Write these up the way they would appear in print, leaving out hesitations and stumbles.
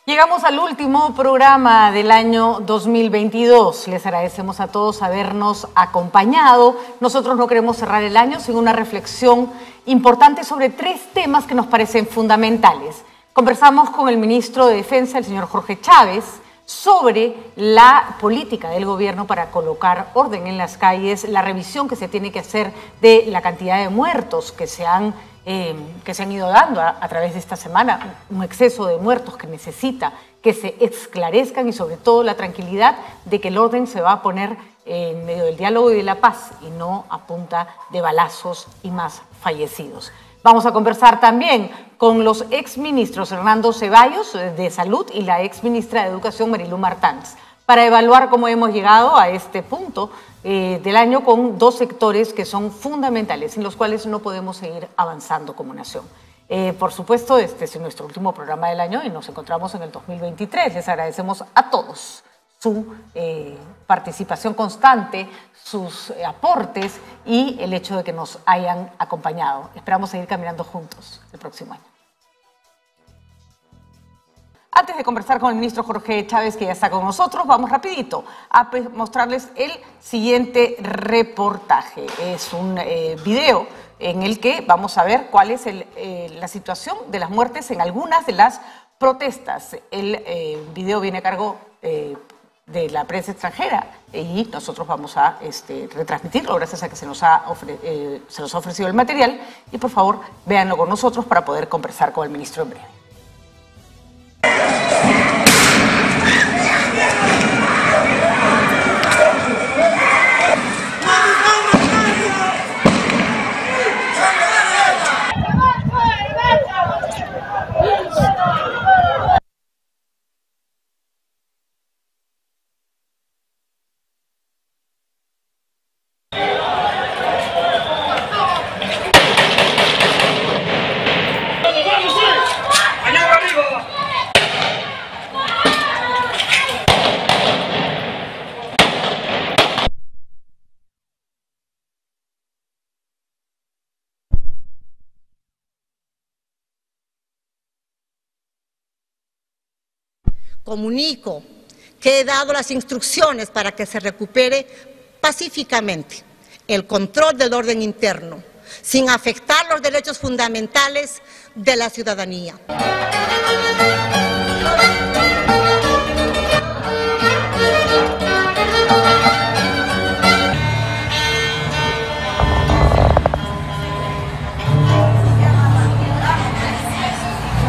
Llegamos al último programa del año 2022. Les agradecemos a todos habernos acompañado. Nosotros no queremos cerrar el año sin una reflexión importante sobre tres temas que nos parecen fundamentales. Conversamos con el ministro de Defensa, el señor Jorge Chávez, sobre la política del gobierno para colocar orden en las calles, la revisión que se tiene que hacer de la cantidad de muertos que se han ido dando a través de esta semana, un exceso de muertos que necesita que se esclarezcan y sobre todo la tranquilidad de que el orden se va a poner en medio del diálogo y de la paz y no a punta de balazos y más fallecidos. Vamos a conversar también con los exministros Hernando Ceballos de Salud y la exministra de Educación Marilu Martans para evaluar cómo hemos llegado a este punto del año con dos sectores que son fundamentales, sin los cuales no podemos seguir avanzando como nación. Por supuesto, este es nuestro último programa del año y nos encontramos en el 2023. Les agradecemos a todos su participación constante, sus aportes y el hecho de que nos hayan acompañado. Esperamos seguir caminando juntos el próximo año. Antes de conversar con el ministro Jorge Chávez, que ya está con nosotros, vamos rapidito a mostrarles el siguiente reportaje. Es un video en el que vamos a ver cuál es la situación de las muertes en algunas de las protestas. El video viene a cargo de la prensa extranjera y nosotros vamos a retransmitirlo gracias a que se nos ha ofrecido el material y por favor véanlo con nosotros para poder conversar con el ministro en breve. Comunico que he dado las instrucciones para que se recupere pacíficamente el control del orden interno, sin afectar los derechos fundamentales de la ciudadanía.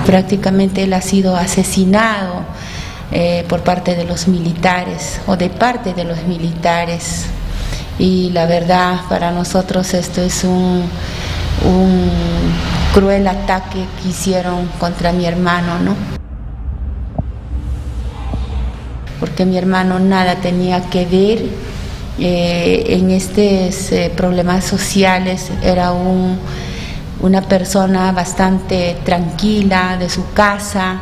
Prácticamente él ha sido asesinado por parte de los militares o de parte de los militares y la verdad para nosotros esto es un cruel ataque que hicieron contra mi hermano, ¿no? Porque mi hermano nada tenía que ver en estos problemas sociales, era una persona bastante tranquila de su casa.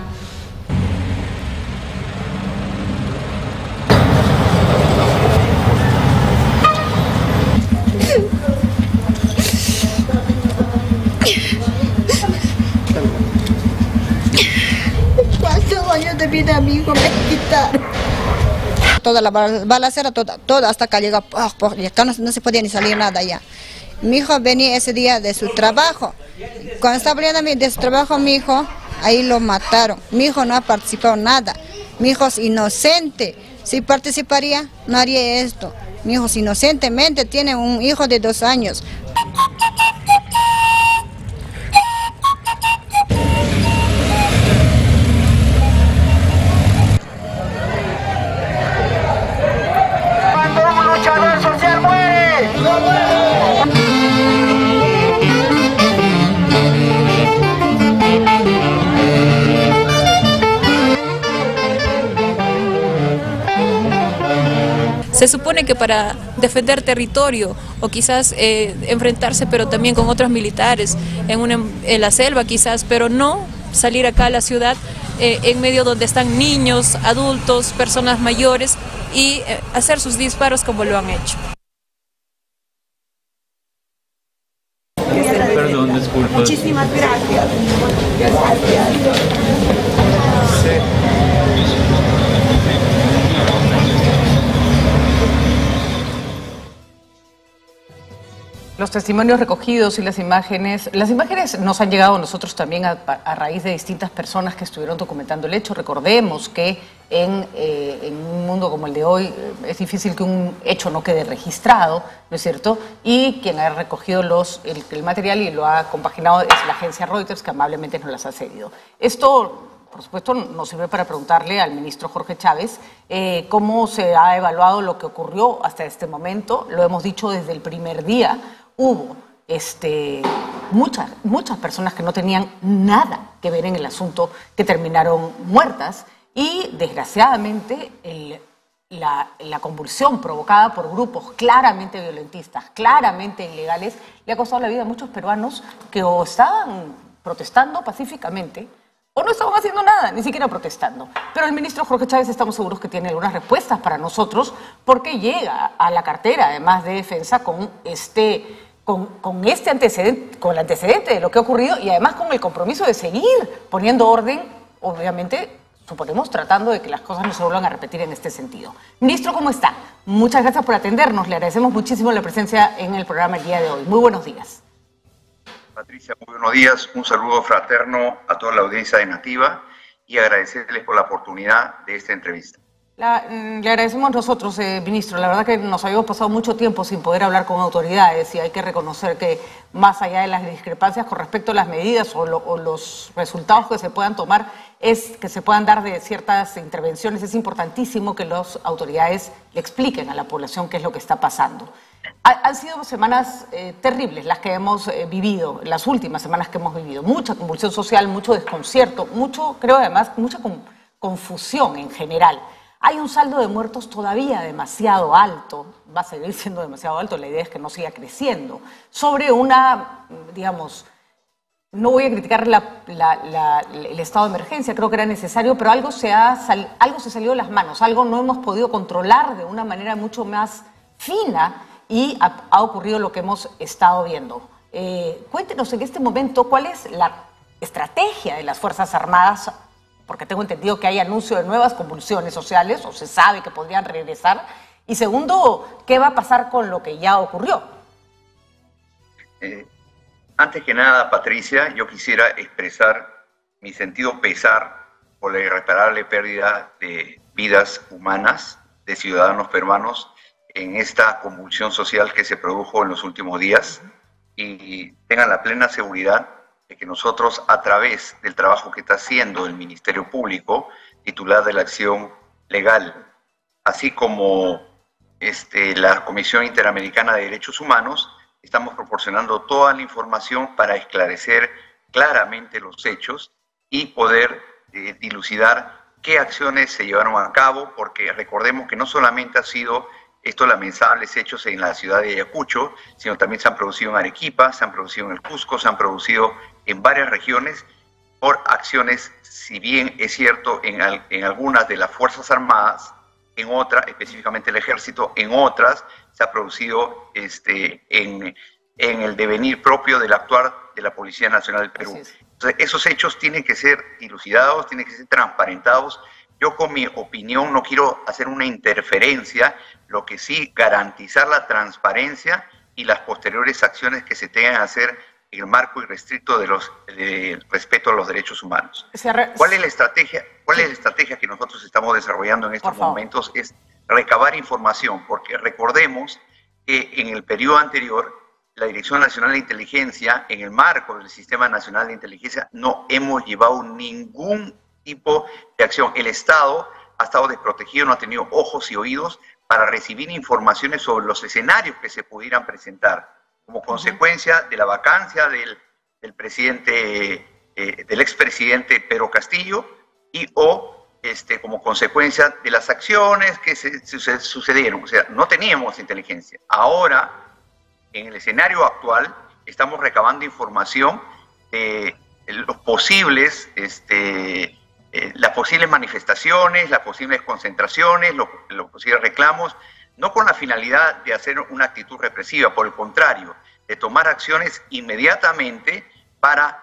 ¿Cuántos años de vida a mi hijo me quitaron? Toda la balacera, toda hasta acá llega, acá no se podía ni salir nada ya. Mi hijo venía ese día de su trabajo. Cuando estaba volviendo de su trabajo, mi hijo, ahí lo mataron. Mi hijo no ha participado en nada. Mi hijo es inocente. Si participaría, no haría esto. Mi hijo es inocentemente, tiene un hijo de 2 años. Se supone que para defender territorio o quizás enfrentarse, pero también con otros militares en la selva quizás, pero no salir acá a la ciudad en medio donde están niños, adultos, personas mayores y hacer sus disparos como lo han hecho. Perdón, disculpa. Muchísimas gracias. Sí. Los testimonios recogidos y las imágenes nos han llegado a nosotros también a raíz de distintas personas que estuvieron documentando el hecho. Recordemos que en un mundo como el de hoy es difícil que un hecho no quede registrado, ¿no es cierto? Y quien ha recogido el material y lo ha compaginado es la agencia Reuters, que amablemente nos las ha cedido. Esto, por supuesto, nos sirve para preguntarle al ministro Jorge Chávez cómo se ha evaluado lo que ocurrió hasta este momento. Lo hemos dicho desde el primer día. Hubo muchas personas que no tenían nada que ver en el asunto que terminaron muertas y, desgraciadamente, la convulsión provocada por grupos claramente violentistas, claramente ilegales, le ha costado la vida a muchos peruanos que o estaban protestando pacíficamente o no estaban haciendo nada, ni siquiera protestando. Pero el ministro Jorge Chávez estamos seguros que tiene algunas respuestas para nosotros, porque llega a la cartera, además de defensa, con el antecedente de lo que ha ocurrido y además con el compromiso de seguir poniendo orden, obviamente, suponemos, tratando de que las cosas no se vuelvan a repetir en este sentido. Ministro, ¿cómo está? Muchas gracias por atendernos. Le agradecemos muchísimo la presencia en el programa el día de hoy. Muy buenos días. Patricia, muy buenos días. Un saludo fraterno a toda la audiencia de Nativa y agradecerles por la oportunidad de esta entrevista. Le agradecemos nosotros, ministro. La verdad que nos habíamos pasado mucho tiempo sin poder hablar con autoridades y hay que reconocer que más allá de las discrepancias con respecto a las medidas o los resultados que se puedan tomar, que se puedan dar de ciertas intervenciones, es importantísimo que las autoridades le expliquen a la población qué es lo que está pasando. Han sido semanas terribles las que hemos vivido, las últimas semanas que hemos vivido. Mucha convulsión social, mucho desconcierto, creo además, mucha confusión en general. Hay un saldo de muertos todavía demasiado alto, va a seguir siendo demasiado alto, la idea es que no siga creciendo, sobre digamos, no voy a criticar el estado de emergencia, creo que era necesario, pero algo se salió de las manos, algo no hemos podido controlar de una manera mucho más fina y ha ocurrido lo que hemos estado viendo. Cuéntenos en este momento cuál es la estrategia de las Fuerzas Armadas, porque tengo entendido que hay anuncio de nuevas convulsiones sociales, o se sabe que podrían regresar. Y segundo, ¿qué va a pasar con lo que ya ocurrió? Antes que nada, Patricia, yo quisiera expresar mi sentido pesar por la irreparable pérdida de vidas humanas, de ciudadanos peruanos, en esta convulsión social que se produjo en los últimos días. Y tengan la plena seguridad de que nosotros, a través del trabajo que está haciendo el Ministerio Público, titular de la acción legal, así como la Comisión Interamericana de Derechos Humanos, estamos proporcionando toda la información para esclarecer claramente los hechos y poder dilucidar qué acciones se llevaron a cabo, porque recordemos que no solamente ha sido estos lamentables hechos en la ciudad de Ayacucho, sino también se han producido en Arequipa, se han producido en el Cusco, se han producido en varias regiones por acciones, si bien es cierto, en algunas de las Fuerzas Armadas, en otras, específicamente el Ejército, en otras se ha producido en el devenir propio del actuar de la Policía Nacional del Perú. Entonces, esos hechos tienen que ser dilucidados, tienen que ser transparentados. Yo, con mi opinión, no quiero hacer una interferencia, lo que sí garantizar la transparencia y las posteriores acciones que se tengan que hacer en el marco irrestricto del respeto a los derechos humanos. ¿Cuál es la estrategia? ¿Cuál es la estrategia que nosotros estamos desarrollando en estos momentos? Es recabar información, porque recordemos que en el periodo anterior, la Dirección Nacional de Inteligencia, en el marco del Sistema Nacional de Inteligencia, no hemos llevado ningún tipo de acción. El Estado ha estado desprotegido, no ha tenido ojos y oídos para recibir informaciones sobre los escenarios que se pudieran presentar como consecuencia de la vacancia del expresidente Pedro Castillo como consecuencia de las acciones que sucedieron. O sea, no teníamos inteligencia. Ahora, en el escenario actual, estamos recabando información de los posibles las posibles manifestaciones, las posibles concentraciones, los posibles reclamos, no con la finalidad de hacer una actitud represiva, por el contrario, de tomar acciones inmediatamente para,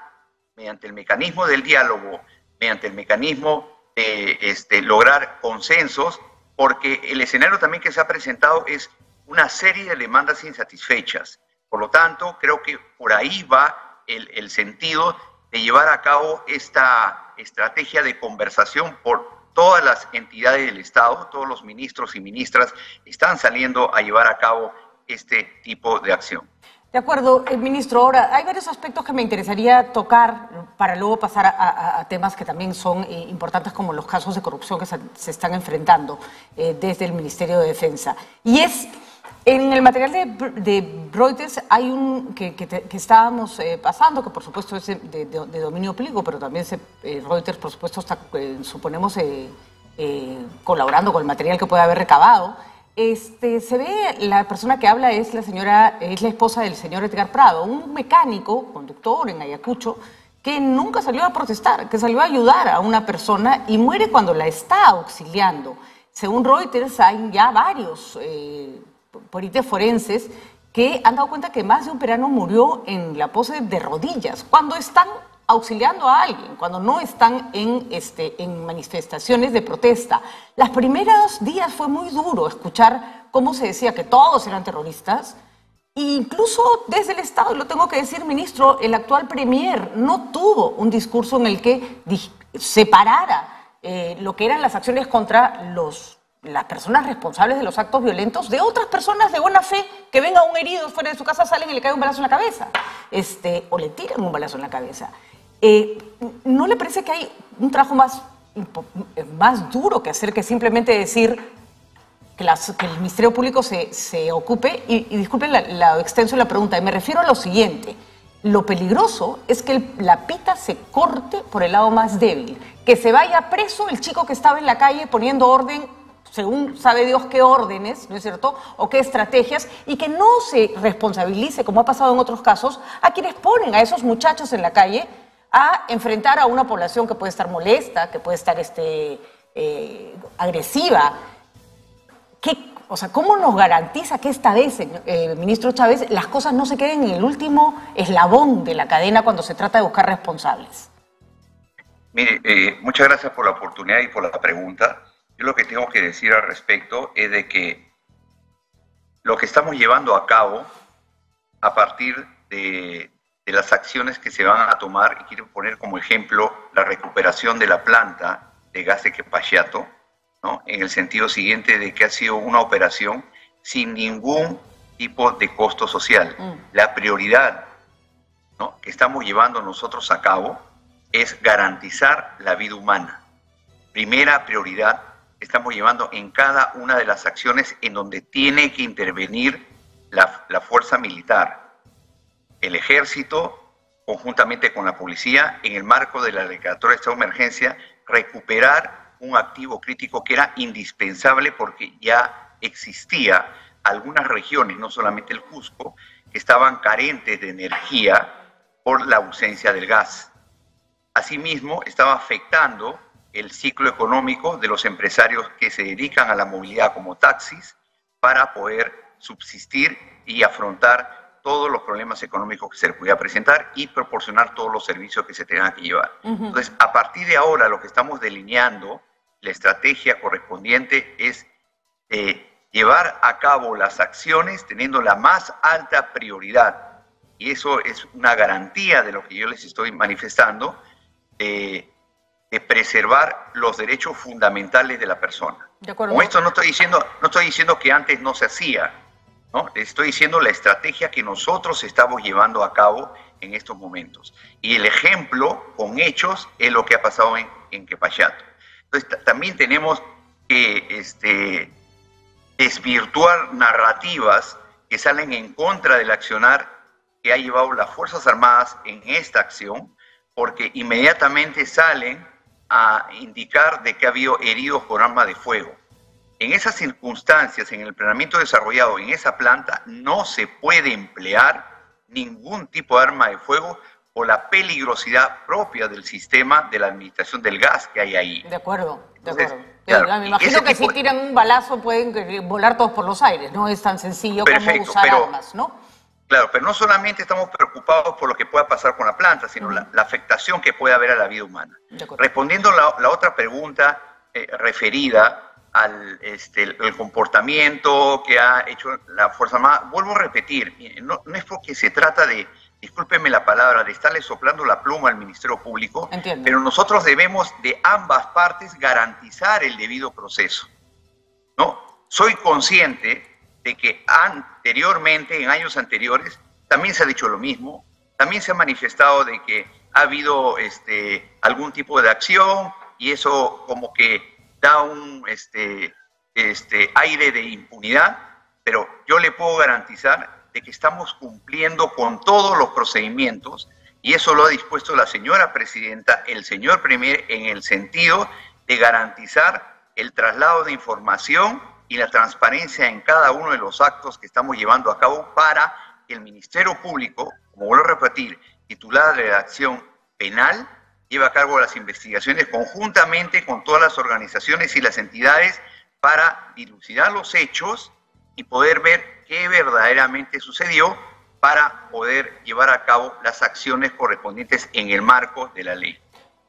mediante el mecanismo del diálogo, mediante el mecanismo de lograr consensos, porque el escenario también que se ha presentado es una serie de demandas insatisfechas. Por lo tanto, creo que por ahí va el sentido de llevar a cabo esta estrategia de conversación por todas las entidades del Estado. Todos los ministros y ministras están saliendo a llevar a cabo este tipo de acción. De acuerdo, ministro. Ahora, hay varios aspectos que me interesaría tocar para luego pasar a temas que también son importantes, como los casos de corrupción que se están enfrentando desde el Ministerio de Defensa. Y es, en el material de Reuters hay un que estábamos pasando, que por supuesto es de dominio público, pero también Reuters, por supuesto, está, suponemos, colaborando con el material que puede haber recabado. Se ve, la persona que habla es la esposa del señor Edgar Prado, un mecánico, conductor en Ayacucho, que nunca salió a protestar, que salió a ayudar a una persona y muere cuando la está auxiliando. Según Reuters, hay ya varios peritos forenses que han dado cuenta que más de un peruano murió en la pose de rodillas, cuando están auxiliando a alguien, cuando no están en manifestaciones de protesta. Los primeros días fue muy duro escuchar cómo se decía que todos eran terroristas. E incluso desde el Estado, lo tengo que decir, ministro, el actual premier no tuvo un discurso en el que separara lo que eran las acciones contra las personas responsables de los actos violentos de otras personas de buena fe, que venga un herido fuera de su casa, salen y le cae un balazo en la cabeza, o le tiran un balazo en la cabeza. ¿No le parece que hay un trabajo más duro que hacer que simplemente decir que el Ministerio Público se ocupe? Y disculpen la extenso de la pregunta, y me refiero a lo siguiente. Lo peligroso es que la pita se corte por el lado más débil, que se vaya preso el chico que estaba en la calle poniendo orden, según sabe Dios qué órdenes, ¿no es cierto?, o qué estrategias, y que no se responsabilice, como ha pasado en otros casos, a quienes ponen a esos muchachos en la calle a enfrentar a una población que puede estar molesta, que puede estar agresiva. ¿Cómo nos garantiza que esta vez, ministro Chávez, las cosas no se queden en el último eslabón de la cadena cuando se trata de buscar responsables? Mire, muchas gracias por la oportunidad y por la pregunta. Yo lo que tengo que decir al respecto es de que lo que estamos llevando a cabo a partir de las acciones que se van a tomar, y quiero poner como ejemplo la recuperación de la planta de gas de Quepachiato, ¿no?, en el sentido siguiente de que ha sido una operación sin ningún tipo de costo social. La prioridad, ¿no?, que estamos llevando nosotros a cabo es garantizar la vida humana. Primera prioridad que estamos llevando en cada una de las acciones en donde tiene que intervenir la fuerza militar, el ejército, conjuntamente con la policía, en el marco de la declaratoria de estado de emergencia, recuperar un activo crítico que era indispensable porque ya existía algunas regiones, no solamente el Cusco, que estaban carentes de energía por la ausencia del gas. Asimismo, estaba afectando el ciclo económico de los empresarios que se dedican a la movilidad como taxis para poder subsistir y afrontar todos los problemas económicos que se les podía presentar y proporcionar todos los servicios que se tengan que llevar. Entonces, a partir de ahora, lo que estamos delineando, la estrategia correspondiente es llevar a cabo las acciones teniendo la más alta prioridad. Y eso es una garantía de lo que yo les estoy manifestando, de preservar los derechos fundamentales de la persona. Con esto no estoy diciendo que antes no se hacía, ¿no? Estoy diciendo la estrategia que nosotros estamos llevando a cabo en estos momentos. Y el ejemplo con hechos es lo que ha pasado en Quepachiato. Entonces también tenemos que desvirtuar narrativas que salen en contra del accionar que ha llevado las Fuerzas Armadas en esta acción, porque inmediatamente salen a indicar de que ha habido heridos por arma de fuego. En esas circunstancias, en el planeamiento desarrollado en esa planta, no se puede emplear ningún tipo de arma de fuego por la peligrosidad propia del sistema de la administración del gas que hay ahí. De acuerdo, de Entonces, acuerdo. Claro, me imagino que si tiran un balazo pueden volar todos por los aires, no es tan sencillo como usar armas, ¿no? Claro, pero no solamente estamos preocupados por lo que pueda pasar con la planta, sino la afectación que puede haber a la vida humana. Respondiendo a la otra pregunta referida el comportamiento que ha hecho la Fuerza Armada. Vuelvo a repetir, no es porque se trata de, discúlpeme la palabra, de estarle soplando la pluma al Ministerio Público, Entiendo. Pero nosotros debemos de ambas partes garantizar el debido proceso, ¿no? Soy consciente de que anteriormente, en años anteriores, también se ha dicho lo mismo, también se ha manifestado de que ha habido algún tipo de acción y eso como que da un aire de impunidad, pero yo le puedo garantizar de que estamos cumpliendo con todos los procedimientos y eso lo ha dispuesto la señora presidenta, el señor premier, en el sentido de garantizar el traslado de información y la transparencia en cada uno de los actos que estamos llevando a cabo para que el Ministerio Público, como vuelvo a repetir, titulada de redacción penal, lleve a cabo las investigaciones conjuntamente con todas las organizaciones y las entidades para dilucidar los hechos y poder ver qué verdaderamente sucedió para poder llevar a cabo las acciones correspondientes en el marco de la ley.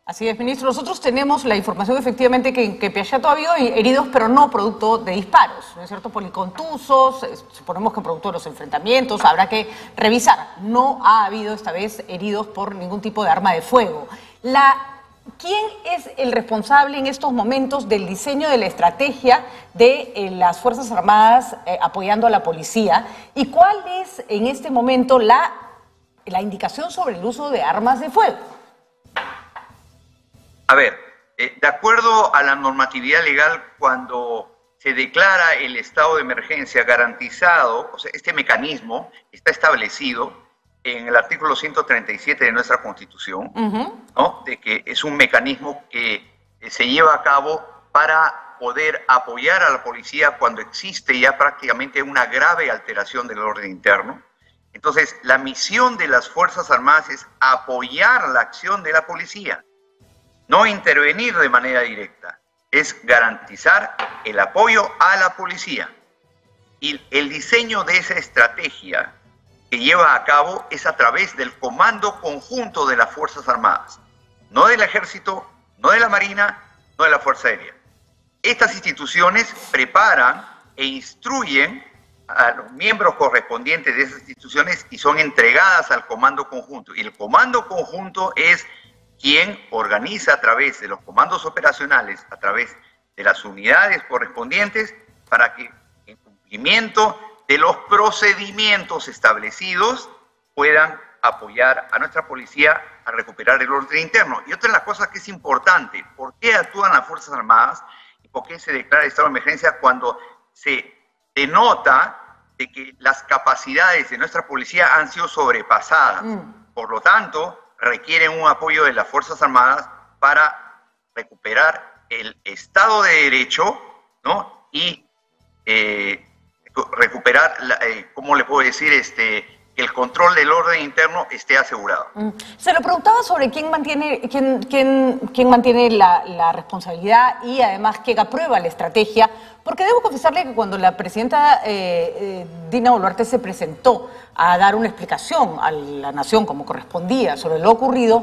Así es, ministro. Nosotros tenemos la información efectivamente que en Quepiayato ha habido heridos, pero no producto de disparos, ¿no es cierto? Policontusos, suponemos que producto de los enfrentamientos, habrá que revisar. No ha habido esta vez heridos por ningún tipo de arma de fuego. ¿Quién es el responsable en estos momentos del diseño de la estrategia de las Fuerzas Armadas apoyando a la policía? ¿Y cuál es en este momento la indicación sobre el uso de armas de fuego? A ver, de acuerdo a la normatividad legal, cuando se declara el estado de emergencia garantizado, o sea, este mecanismo está establecido en el artículo 137 de nuestra Constitución, ¿no? De que es un mecanismo que se lleva a cabo para poder apoyar a la policía cuando existe ya prácticamente una grave alteración del orden interno. Entonces, la misión de las Fuerzas Armadas es apoyar la acción de la policía. No intervenir de manera directa, es garantizar el apoyo a la policía. Y el diseño de esa estrategia que lleva a cabo es a través del Comando Conjunto de las Fuerzas Armadas, no del Ejército, no de la Marina, no de la Fuerza Aérea. Estas instituciones preparan e instruyen a los miembros correspondientes de esas instituciones y son entregadas al Comando Conjunto. Y el Comando Conjunto es quien organiza a través de los comandos operacionales, a través de las unidades correspondientes, para que en cumplimiento de los procedimientos establecidos puedan apoyar a nuestra policía a recuperar el orden interno. Y otra de las cosas que es importante, ¿por qué actúan las Fuerzas Armadas y por qué se declara estado de emergencia cuando se denota de que las capacidades de nuestra policía han sido sobrepasadas? Por lo tanto, requieren un apoyo de las Fuerzas Armadas para recuperar el Estado de Derecho, ¿no? Y recuperar, ¿cómo le puedo decir? El control del orden interno esté asegurado. Se lo preguntaba sobre quién mantiene la responsabilidad y además quién aprueba la estrategia, porque debo confesarle que cuando la presidenta Dina Boluarte se presentó a dar una explicación a la nación como correspondía sobre lo ocurrido,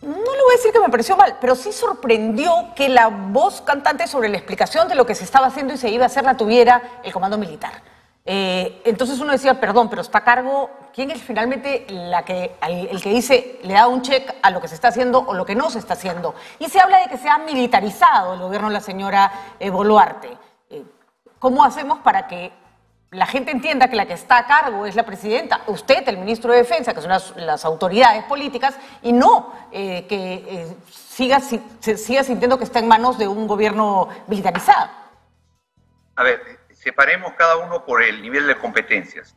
no le voy a decir que me pareció mal, pero sí sorprendió que la voz cantante sobre la explicación de lo que se estaba haciendo y se iba a hacer la tuviera el Comando Militar. Entonces uno decía, perdón, pero está a cargo, ¿quién es finalmente el que dice, le da un check a lo que se está haciendo o lo que no se está haciendo? Y se habla de que se ha militarizado el gobierno de la señora Boluarte. ¿Cómo hacemos para que la gente entienda que la que está a cargo es la presidenta, usted, el ministro de Defensa, que son las autoridades políticas, y no que se siga sintiendo que está en manos de un gobierno militarizado? A ver, separemos cada uno por el nivel de competencias.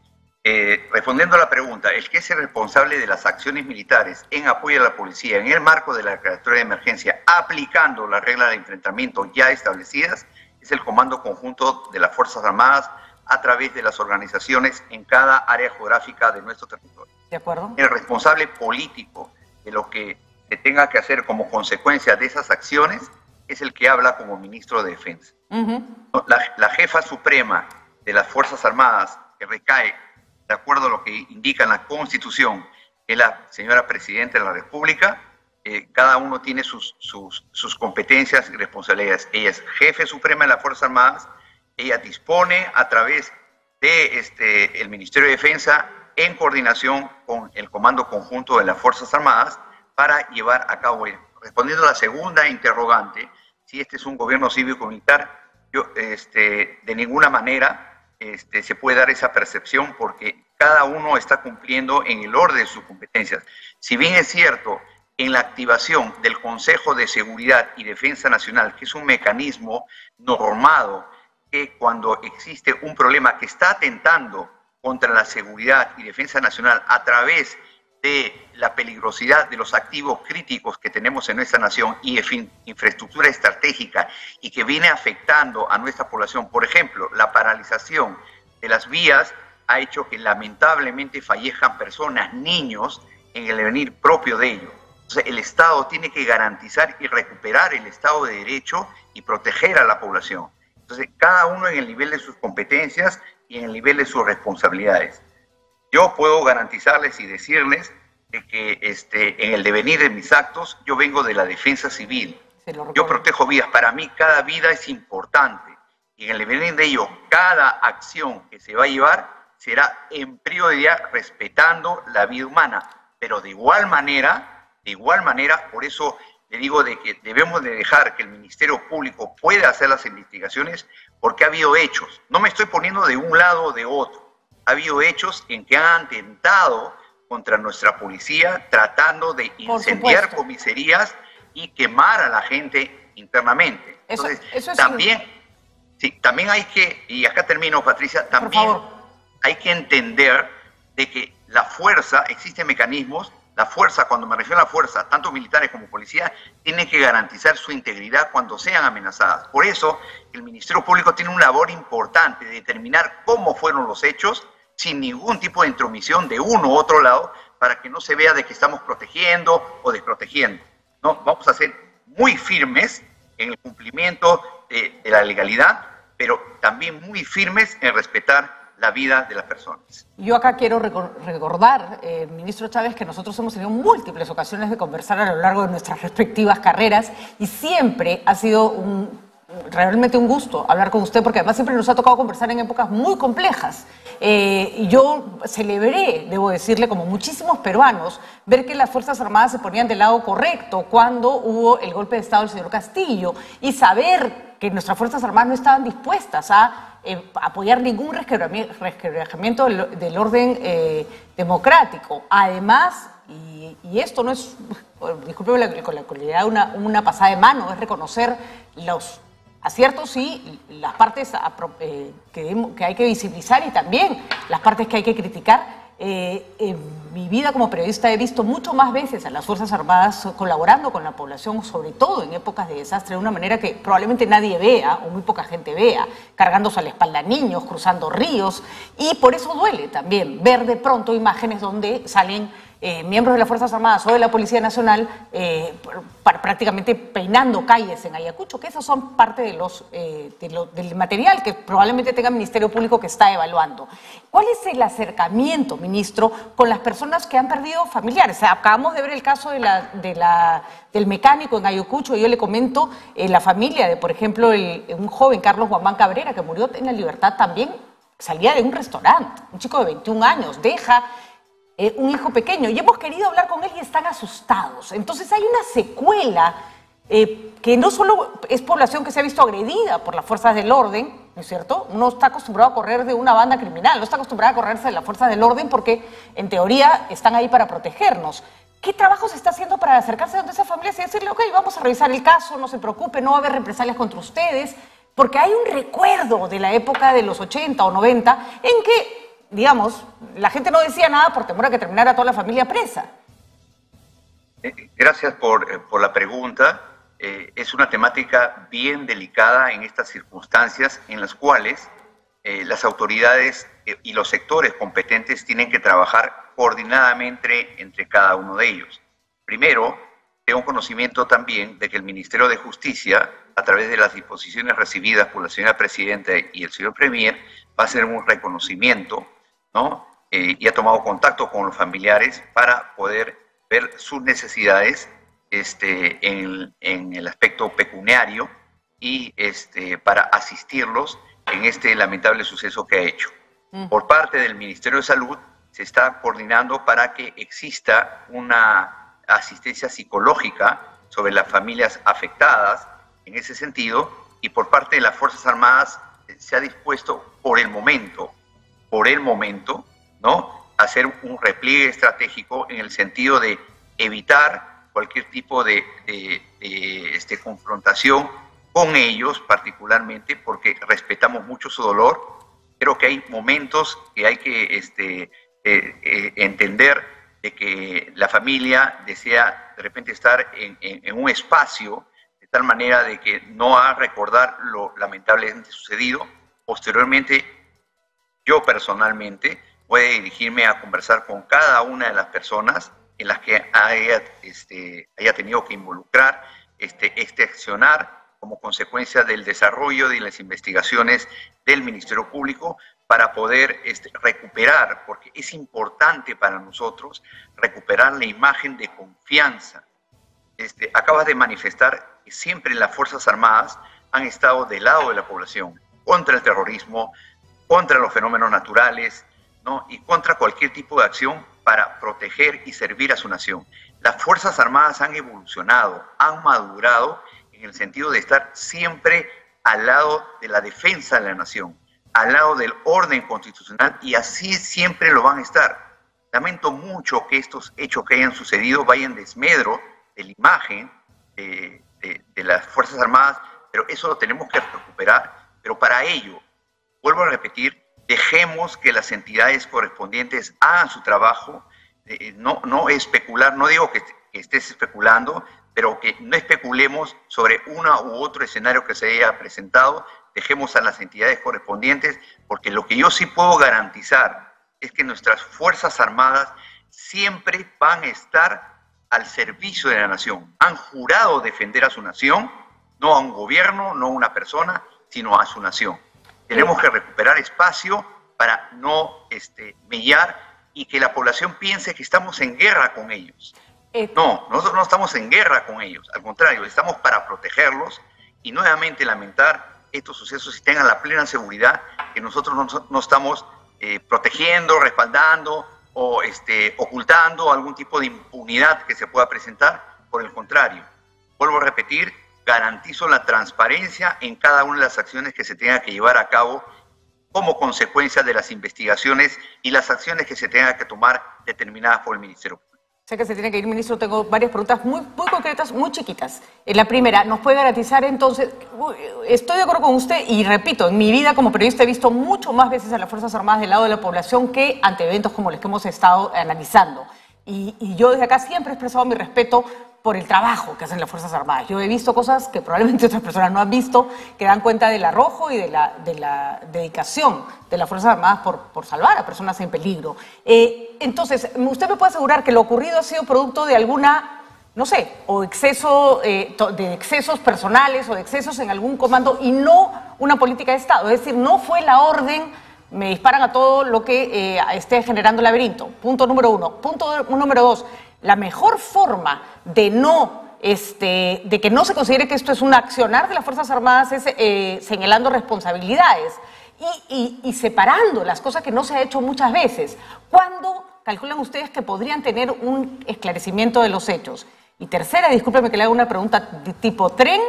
Respondiendo a la pregunta, el que es el responsable de las acciones militares en apoyo a la policía en el marco de la declaratoria de emergencia, aplicando las reglas de enfrentamiento ya establecidas, es el Comando Conjunto de las Fuerzas Armadas a través de las organizaciones en cada área geográfica de nuestro territorio. ¿De acuerdo? El responsable político de lo que se tenga que hacer como consecuencia de esas acciones es el que habla como ministro de Defensa. La jefa suprema de las Fuerzas Armadas, que recae, de acuerdo a lo que indica en la Constitución, que es la señora Presidenta de la República, cada uno tiene sus competencias y responsabilidades. Ella es jefe suprema de las Fuerzas Armadas, ella dispone a través de el Ministerio de Defensa en coordinación con el Comando Conjunto de las Fuerzas Armadas para llevar a cabo. Respondiendo a la segunda interrogante, si este es un gobierno cívico-militar, de ninguna manera se puede dar esa percepción, porque cada uno está cumpliendo en el orden de sus competencias. Si bien es cierto, en la activación del Consejo de Seguridad y Defensa Nacional, que es un mecanismo normado, que cuando existe un problema que está atentando contra la seguridad y defensa nacional a través de la peligrosidad de los activos críticos que tenemos en nuestra nación y de infraestructura estratégica, y que viene afectando a nuestra población, por ejemplo, la paralización de las vías ha hecho que lamentablemente fallezcan personas, niños, en el devenir propio de ello. Entonces, el Estado tiene que garantizar y recuperar el Estado de Derecho y proteger a la población. Entonces, cada uno en el nivel de sus competencias y en el nivel de sus responsabilidades. Yo puedo garantizarles y decirles de que en el devenir de mis actos, yo vengo de la defensa civil. Yo protejo vidas. Para mí, cada vida es importante. Y en el devenir de ello, cada acción que se va a llevar será en prioridad respetando la vida humana. Pero de igual manera, por eso le digo de que debemos de dejar que el Ministerio Público pueda hacer las investigaciones, porque ha habido hechos. No me estoy poniendo de un lado o de otro. Ha habido hechos en que han atentado contra nuestra policía, tratando de incendiar comisarías y quemar a la gente internamente. Entonces, también hay que, y acá termino, Patricia, también hay que entender de que la fuerza, existen mecanismos. La fuerza, cuando me refiero a la fuerza, tanto militares como policías, tienen que garantizar su integridad cuando sean amenazadas. Por eso, el Ministerio Público tiene una labor importante de determinar cómo fueron los hechos, sin ningún tipo de intromisión de uno u otro lado, para que no se vea de que estamos protegiendo o desprotegiendo. No, vamos a ser muy firmes en el cumplimiento de la legalidad, pero también muy firmes en respetar la vida de las personas. Yo acá quiero recordar, ministro Chávez, que nosotros hemos tenido múltiples ocasiones de conversar a lo largo de nuestras respectivas carreras, y siempre ha sido realmente un gusto hablar con usted, porque además siempre nos ha tocado conversar en épocas muy complejas. Y yo celebré, debo decirle, como muchísimos peruanos, ver que las Fuerzas Armadas se ponían del lado correcto cuando hubo el golpe de Estado del señor Castillo, y saber que nuestras Fuerzas Armadas no estaban dispuestas a apoyar ningún resquebrajamiento del orden democrático. Además, y esto no es, discúlpeme con la cualidad, una pasada de mano, es reconocer los aciertos y las partes que hay que visibilizar, y también las partes que hay que criticar. En mi vida como periodista he visto mucho más veces a las Fuerzas Armadas colaborando con la población, sobre todo en épocas de desastre, de una manera que probablemente nadie vea o muy poca gente vea, cargándose a la espalda a niños, cruzando ríos, y por eso duele también ver de pronto imágenes donde salen miembros de las Fuerzas Armadas o de la Policía Nacional prácticamente peinando calles en Ayacucho, que esos son parte del material que probablemente tenga el Ministerio Público, que está evaluando. ¿Cuál es el acercamiento, ministro, con las personas que han perdido familiares? O sea, acabamos de ver el caso del mecánico en Ayacucho, y yo le comento la familia de, por ejemplo, un joven, Carlos Guamán Cabrera, que murió en La Libertad también, salía de un restaurante, un chico de 21 años, deja un hijo pequeño, y hemos querido hablar con él y están asustados. Entonces hay una secuela que no solo es población que se ha visto agredida por las fuerzas del orden, ¿no es cierto? Uno está acostumbrado a correr de una banda criminal, no está acostumbrado a correrse de las fuerzas del orden, porque en teoría están ahí para protegernos. ¿Qué trabajo se está haciendo para acercarse a esas familias y decirle, ok, vamos a revisar el caso, no se preocupe, no va a haber represalias contra ustedes? Porque hay un recuerdo de la época de los 80 o 90 en que, digamos, la gente no decía nada por temor a que terminara toda la familia presa. Gracias por la pregunta. Es una temática bien delicada en estas circunstancias en las cuales las autoridades y los sectores competentes tienen que trabajar coordinadamente entre cada uno de ellos. Primero, tengo conocimiento también de que el Ministerio de Justicia, a través de las disposiciones recibidas por la señora Presidenta y el señor Premier, va a hacer un reconocimiento, ¿no? Y ha tomado contacto con los familiares para poder ver sus necesidades en el aspecto pecuniario y para asistirlos en este lamentable suceso que ha hecho. Por parte del Ministerio de Salud se está coordinando para que exista una asistencia psicológica sobre las familias afectadas en ese sentido, y por parte de las Fuerzas Armadas se ha dispuesto por el momento, ¿no?, hacer un repliegue estratégico en el sentido de evitar cualquier tipo de confrontación con ellos, particularmente porque respetamos mucho su dolor. Creo que hay momentos que hay que entender de que la familia desea de repente estar en un espacio de tal manera de que no va a recordar lo lamentablemente sucedido. Posteriormente, yo personalmente voy a dirigirme a conversar con cada una de las personas en las que haya tenido que involucrar este accionar como consecuencia del desarrollo de las investigaciones del Ministerio Público, para poder recuperar, porque es importante para nosotros recuperar la imagen de confianza. Acabas de manifestar que siempre las Fuerzas Armadas han estado del lado de la población, contra el terrorismo, contra los fenómenos naturales, ¿no?, y contra cualquier tipo de acción para proteger y servir a su nación. Las Fuerzas Armadas han evolucionado, han madurado en el sentido de estar siempre al lado de la defensa de la nación, al lado del orden constitucional, y así siempre lo van a estar. Lamento mucho que estos hechos que hayan sucedido vayan en desmedro de la imagen de las Fuerzas Armadas, pero eso lo tenemos que recuperar. Pero para ello, vuelvo a repetir, dejemos que las entidades correspondientes hagan su trabajo, no especular, no digo que estés especulando, pero que no especulemos sobre uno u otro escenario que se haya presentado. Dejemos a las entidades correspondientes, porque lo que yo sí puedo garantizar es que nuestras Fuerzas Armadas siempre van a estar al servicio de la nación. Han jurado defender a su nación, no a un gobierno, no a una persona, sino a su nación. Tenemos que recuperar espacio para no mellar y que la población piense que estamos en guerra con ellos. No, nosotros no estamos en guerra con ellos, al contrario, estamos para protegerlos y nuevamente lamentar estos sucesos y tengan la plena seguridad que nosotros no estamos protegiendo, respaldando o ocultando algún tipo de impunidad que se pueda presentar. Por el contrario, vuelvo a repetir, garantizo la transparencia en cada una de las acciones que se tengan que llevar a cabo como consecuencia de las investigaciones y las acciones que se tengan que tomar determinadas por el Ministerio Público. Sé que se tiene que ir, ministro. Tengo varias preguntas muy concretas, muy chiquitas. La primera, ¿nos puede garantizar entonces? Estoy de acuerdo con usted y repito, en mi vida como periodista he visto mucho más veces a las Fuerzas Armadas del lado de la población que ante eventos como los que hemos estado analizando. Y yo desde acá siempre he expresado mi respeto por el trabajo que hacen las Fuerzas Armadas. Yo he visto cosas que probablemente otras personas no han visto, que dan cuenta del arrojo y de la dedicación de las Fuerzas Armadas por salvar a personas en peligro. Entonces, ¿usted me puede asegurar que lo ocurrido ha sido producto de alguna, no sé, o exceso, de excesos personales o de excesos en algún comando y no una política de Estado? Es decir, no fue la orden, me disparan a todo lo que esté generando el laberinto. Punto número uno. Punto número dos. La mejor forma de que no se considere que esto es un accionar de las Fuerzas Armadas es señalando responsabilidades y separando las cosas que no se ha hecho muchas veces. ¿Cuándo calculan ustedes que podrían tener un esclarecimiento de los hechos? Y tercera, discúlpeme que le haga una pregunta de tipo tren.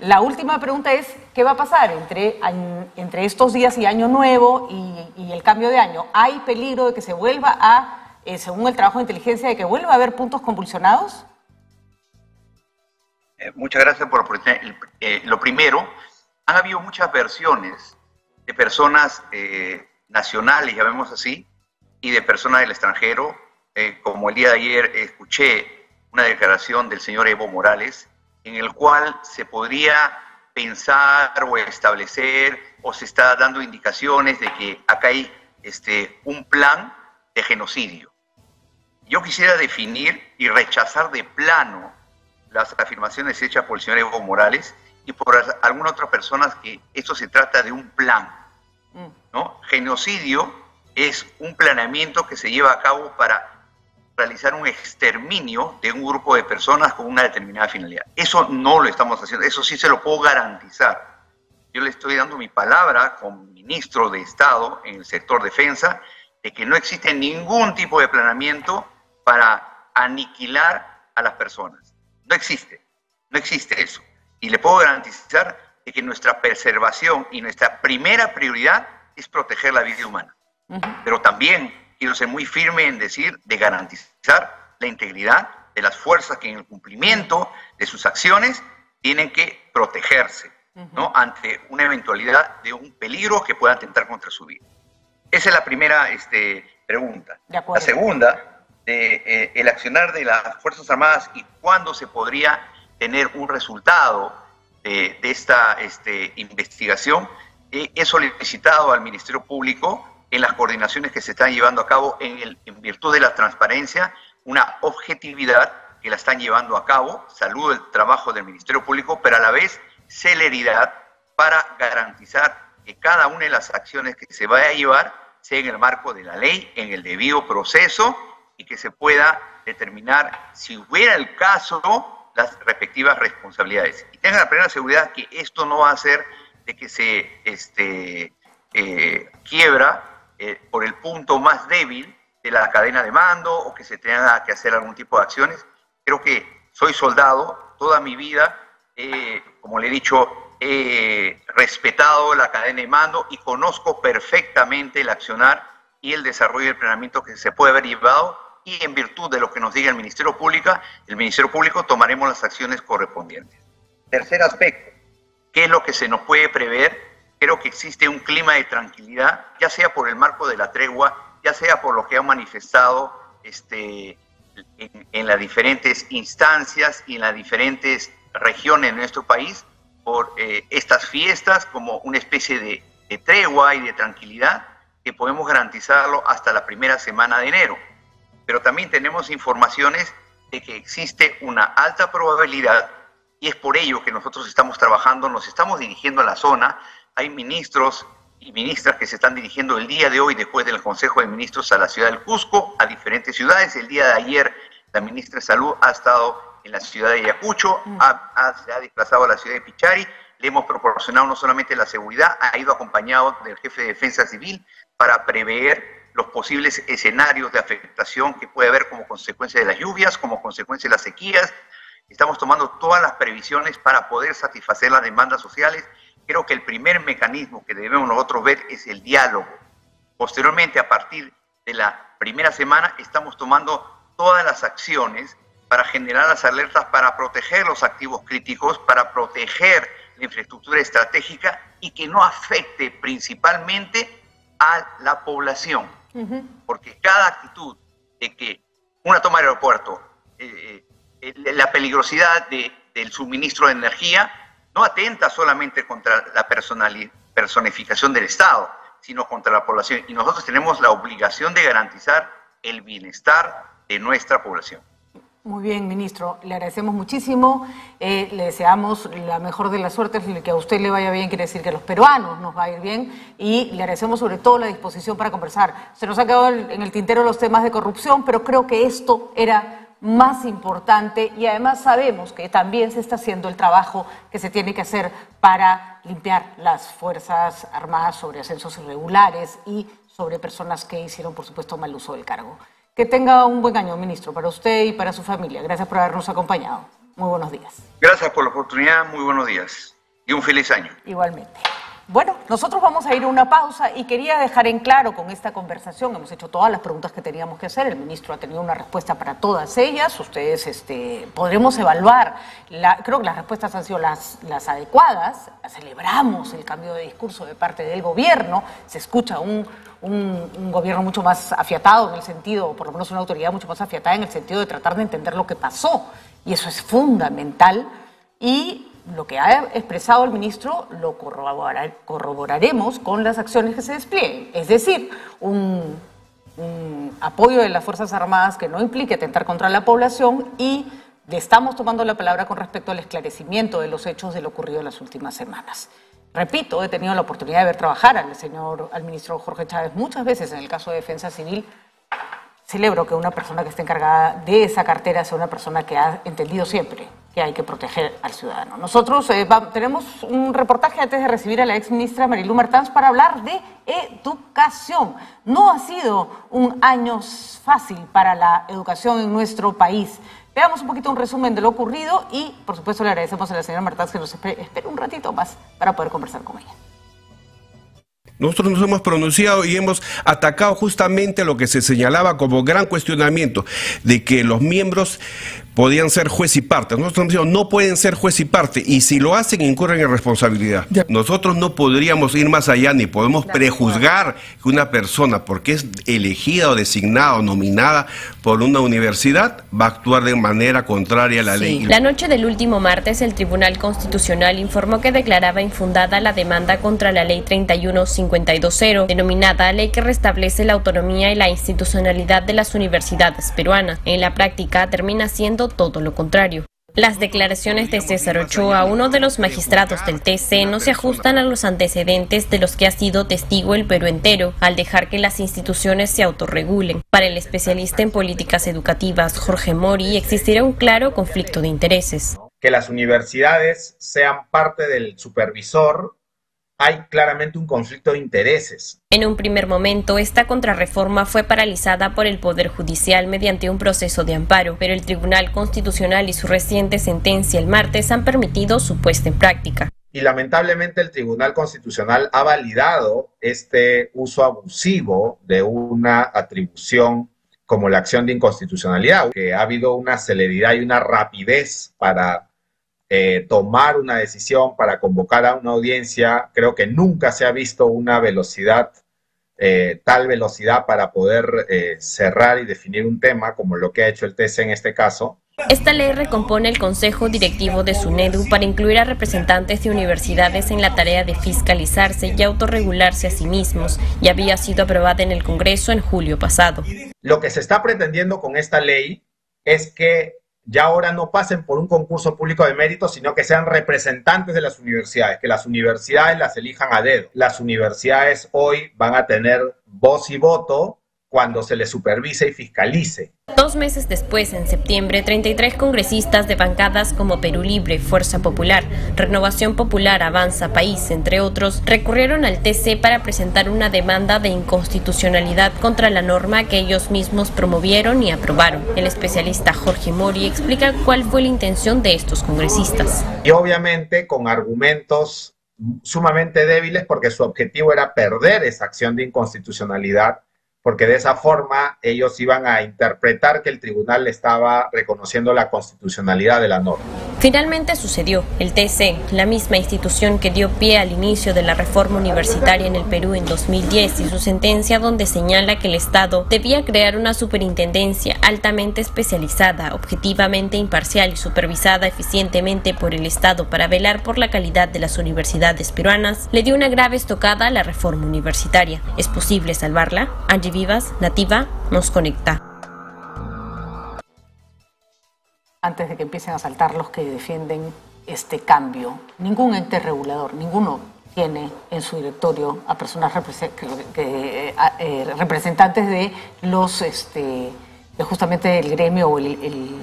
La última pregunta es, ¿qué va a pasar entre estos días y Año Nuevo y el cambio de año? ¿Hay peligro de que se vuelva a, según el trabajo de inteligencia, de que vuelva a haber puntos convulsionados? Muchas gracias por la oportunidad. Lo primero, han habido muchas versiones de personas nacionales, llamémoslo así, y de personas del extranjero. Como el día de ayer escuché una declaración del señor Evo Morales, en el cual se podría pensar o establecer o se está dando indicaciones de que acá hay un plan de genocidio. Yo quisiera definir y rechazar de plano las afirmaciones hechas por el señor Evo Morales y por algunas otras personas que esto se trata de un plan, ¿no? Genocidio es un planeamiento que se lleva a cabo para realizar un exterminio de un grupo de personas con una determinada finalidad. Eso no lo estamos haciendo, eso sí se lo puedo garantizar. Yo le estoy dando mi palabra como ministro de Estado en el sector defensa de que no existe ningún tipo de planeamiento para aniquilar a las personas. No existe eso. Y le puedo garantizar de que nuestra preservación y nuestra primera prioridad es proteger la vida humana. Pero también quiero ser muy firme en decir de garantizar la integridad de las fuerzas que en el cumplimiento de sus acciones tienen que protegerse, ¿no? Ante una eventualidad de un peligro que pueda atentar contra su vida. Esa es la primera pregunta. La segunda, el accionar de las Fuerzas Armadas y cuándo se podría tener un resultado de esta investigación. He solicitado al Ministerio Público, en las coordinaciones que se están llevando a cabo en virtud de la transparencia, una objetividad que la están llevando a cabo. Saludo el trabajo del Ministerio Público, pero a la vez celeridad para garantizar que cada una de las acciones que se vaya a llevar sea en el marco de la ley, en el debido proceso, y que se pueda determinar, si hubiera el caso, las respectivas responsabilidades. Y tengan la plena seguridad que esto no va a ser de que se quiebra por el punto más débil de la cadena de mando o que se tenga que hacer algún tipo de acciones. Creo que soy soldado toda mi vida, como le he dicho, he respetado la cadena de mando y conozco perfectamente el accionar y el desarrollo y el planeamiento que se puede haber llevado, y en virtud de lo que nos diga el Ministerio Público tomaremos las acciones correspondientes. Tercer aspecto, ¿qué es lo que se nos puede prever? Creo que existe un clima de tranquilidad, ya sea por el marco de la tregua, ya sea por lo que han manifestado en las diferentes instancias y en las diferentes regiones de nuestro país, por estas fiestas como una especie de tregua y de tranquilidad que podemos garantizarlo hasta la primera semana de enero. Pero también tenemos informaciones de que existe una alta probabilidad, y es por ello que nosotros estamos trabajando, nos estamos dirigiendo a la zona. Hay ministros y ministras que se están dirigiendo el día de hoy, después del Consejo de Ministros, a la ciudad del Cusco, a diferentes ciudades. El día de ayer la ministra de Salud ha estado en la ciudad de Ayacucho, se ha desplazado a la ciudad de Pichari. Le hemos proporcionado no solamente la seguridad, ha ido acompañado del jefe de Defensa Civil para prever los posibles escenarios de afectación que puede haber como consecuencia de las lluvias, como consecuencia de las sequías. Estamos tomando todas las previsiones para poder satisfacer las demandas sociales. Creo que el primer mecanismo que debemos nosotros ver es el diálogo. Posteriormente, a partir de la primera semana, estamos tomando todas las acciones para generar las alertas, para proteger los activos críticos, para proteger la infraestructura estratégica y que no afecte principalmente a la población. Porque cada actitud de que una toma de aeropuerto, la peligrosidad del suministro de energía, no atenta solamente contra la personificación del Estado, sino contra la población. Y nosotros tenemos la obligación de garantizar el bienestar de nuestra población. Muy bien, ministro. Le agradecemos muchísimo. Le deseamos la mejor de las suertes. Que a usted le vaya bien quiere decir que a los peruanos nos va a ir bien. Y le agradecemos sobre todo la disposición para conversar. Se nos ha quedado en el tintero los temas de corrupción, pero creo que esto era más importante, y además sabemos que también se está haciendo el trabajo que se tiene que hacer para limpiar las Fuerzas Armadas sobre ascensos irregulares y sobre personas que hicieron, por supuesto, mal uso del cargo. Que tenga un buen año, ministro, para usted y para su familia. Gracias por habernos acompañado. Muy buenos días. Gracias por la oportunidad, muy buenos días y un feliz año. Igualmente. Bueno, nosotros vamos a ir a una pausa y quería dejar en claro con esta conversación, hemos hecho todas las preguntas que teníamos que hacer, el ministro ha tenido una respuesta para todas ellas, ustedes podremos evaluar, creo que las respuestas han sido las adecuadas, celebramos el cambio de discurso de parte del gobierno, se escucha un gobierno mucho más afiatado en el sentido, o por lo menos una autoridad mucho más afiatada en el sentido de tratar de entender lo que pasó, y eso es fundamental, y lo que ha expresado el ministro lo corroboraremos con las acciones que se desplieguen. Es decir, un apoyo de las Fuerzas Armadas que no implique atentar contra la población, y le estamos tomando la palabra con respecto al esclarecimiento de los hechos de lo ocurrido en las últimas semanas. Repito, he tenido la oportunidad de ver trabajar al ministro Jorge Chávez muchas veces en el caso de Defensa Civil. celebro que una persona que esté encargada de esa cartera sea una persona que ha entendido siempre que hay que proteger al ciudadano. Nosotros tenemos un reportaje antes de recibir a la ex ministra Marylú Martans para hablar de educación. No ha sido un año fácil para la educación en nuestro país. Veamos un poquito un resumen de lo ocurrido y, por supuesto, le agradecemos a la señora Martans que nos espere un ratito más para poder conversar con ella. Nosotros nos hemos pronunciado y hemos atacado justamente lo que se señalaba como gran cuestionamiento, de que los miembros podían ser juez y parte. Nosotros hemos dicho, no pueden ser juez y parte, y si lo hacen, incurren en responsabilidad. Nosotros no podríamos ir más allá, ni podemos prejuzgar que una persona, porque es elegida o designada o nominada por una universidad, va a actuar de manera contraria a la ley. La noche del último martes, el Tribunal Constitucional informó que declaraba infundada la demanda contra la Ley 31520, denominada Ley que restablece la autonomía y la institucionalidad de las universidades peruanas. En la práctica, termina siendo todo lo contrario. Las declaraciones de César Ochoa, uno de los magistrados del TC, no se ajustan a los antecedentes de los que ha sido testigo el Perú entero, al dejar que las instituciones se autorregulen. Para el especialista en políticas educativas, Jorge Mori, existirá un claro conflicto de intereses. Que las universidades sean parte del supervisor, hay claramente un conflicto de intereses. En un primer momento, esta contrarreforma fue paralizada por el Poder Judicial mediante un proceso de amparo, pero el Tribunal Constitucional y su reciente sentencia el martes han permitido su puesta en práctica. Y lamentablemente el Tribunal Constitucional ha validado este uso abusivo de una atribución como la acción de inconstitucionalidad, que ha habido una celeridad y una rapidez para tomar una decisión, para convocar a una audiencia. Creo que nunca se ha visto una velocidad, tal velocidad para poder cerrar y definir un tema como lo que ha hecho el TC en este caso. Esta ley recompone el Consejo Directivo de SUNEDU para incluir a representantes de universidades en la tarea de fiscalizarse y autorregularse a sí mismos, y había sido aprobada en el Congreso en julio pasado. Lo que se está pretendiendo con esta ley es que ya ahora no pasen por un concurso público de mérito, sino que sean representantes de las universidades, que las universidades las elijan a dedo. Las universidades hoy van a tener voz y voto cuando se les supervise y fiscalice. 2 meses después, en septiembre, 33 congresistas de bancadas como Perú Libre, Fuerza Popular, Renovación Popular, Avanza País, entre otros, recurrieron al TC para presentar una demanda de inconstitucionalidad contra la norma que ellos mismos promovieron y aprobaron. El especialista Jorge Mori explica cuál fue la intención de estos congresistas. Y obviamente con argumentos sumamente débiles, porque su objetivo era perder esa acción de inconstitucionalidad, porque de esa forma ellos iban a interpretar que el tribunal estaba reconociendo la constitucionalidad de la norma. Finalmente sucedió. El TC, la misma institución que dio pie al inicio de la reforma universitaria en el Perú en 2010, y su sentencia donde señala que el Estado debía crear una superintendencia altamente especializada, objetivamente imparcial y supervisada eficientemente por el Estado para velar por la calidad de las universidades peruanas, le dio una grave estocada a la reforma universitaria. ¿Es posible salvarla? Angie Vivas, Nativa, nos conecta. Antes de que empiecen a saltar los que defienden este cambio, ningún ente regulador, ninguno tiene en su directorio a personas representantes de los, de justamente del gremio o el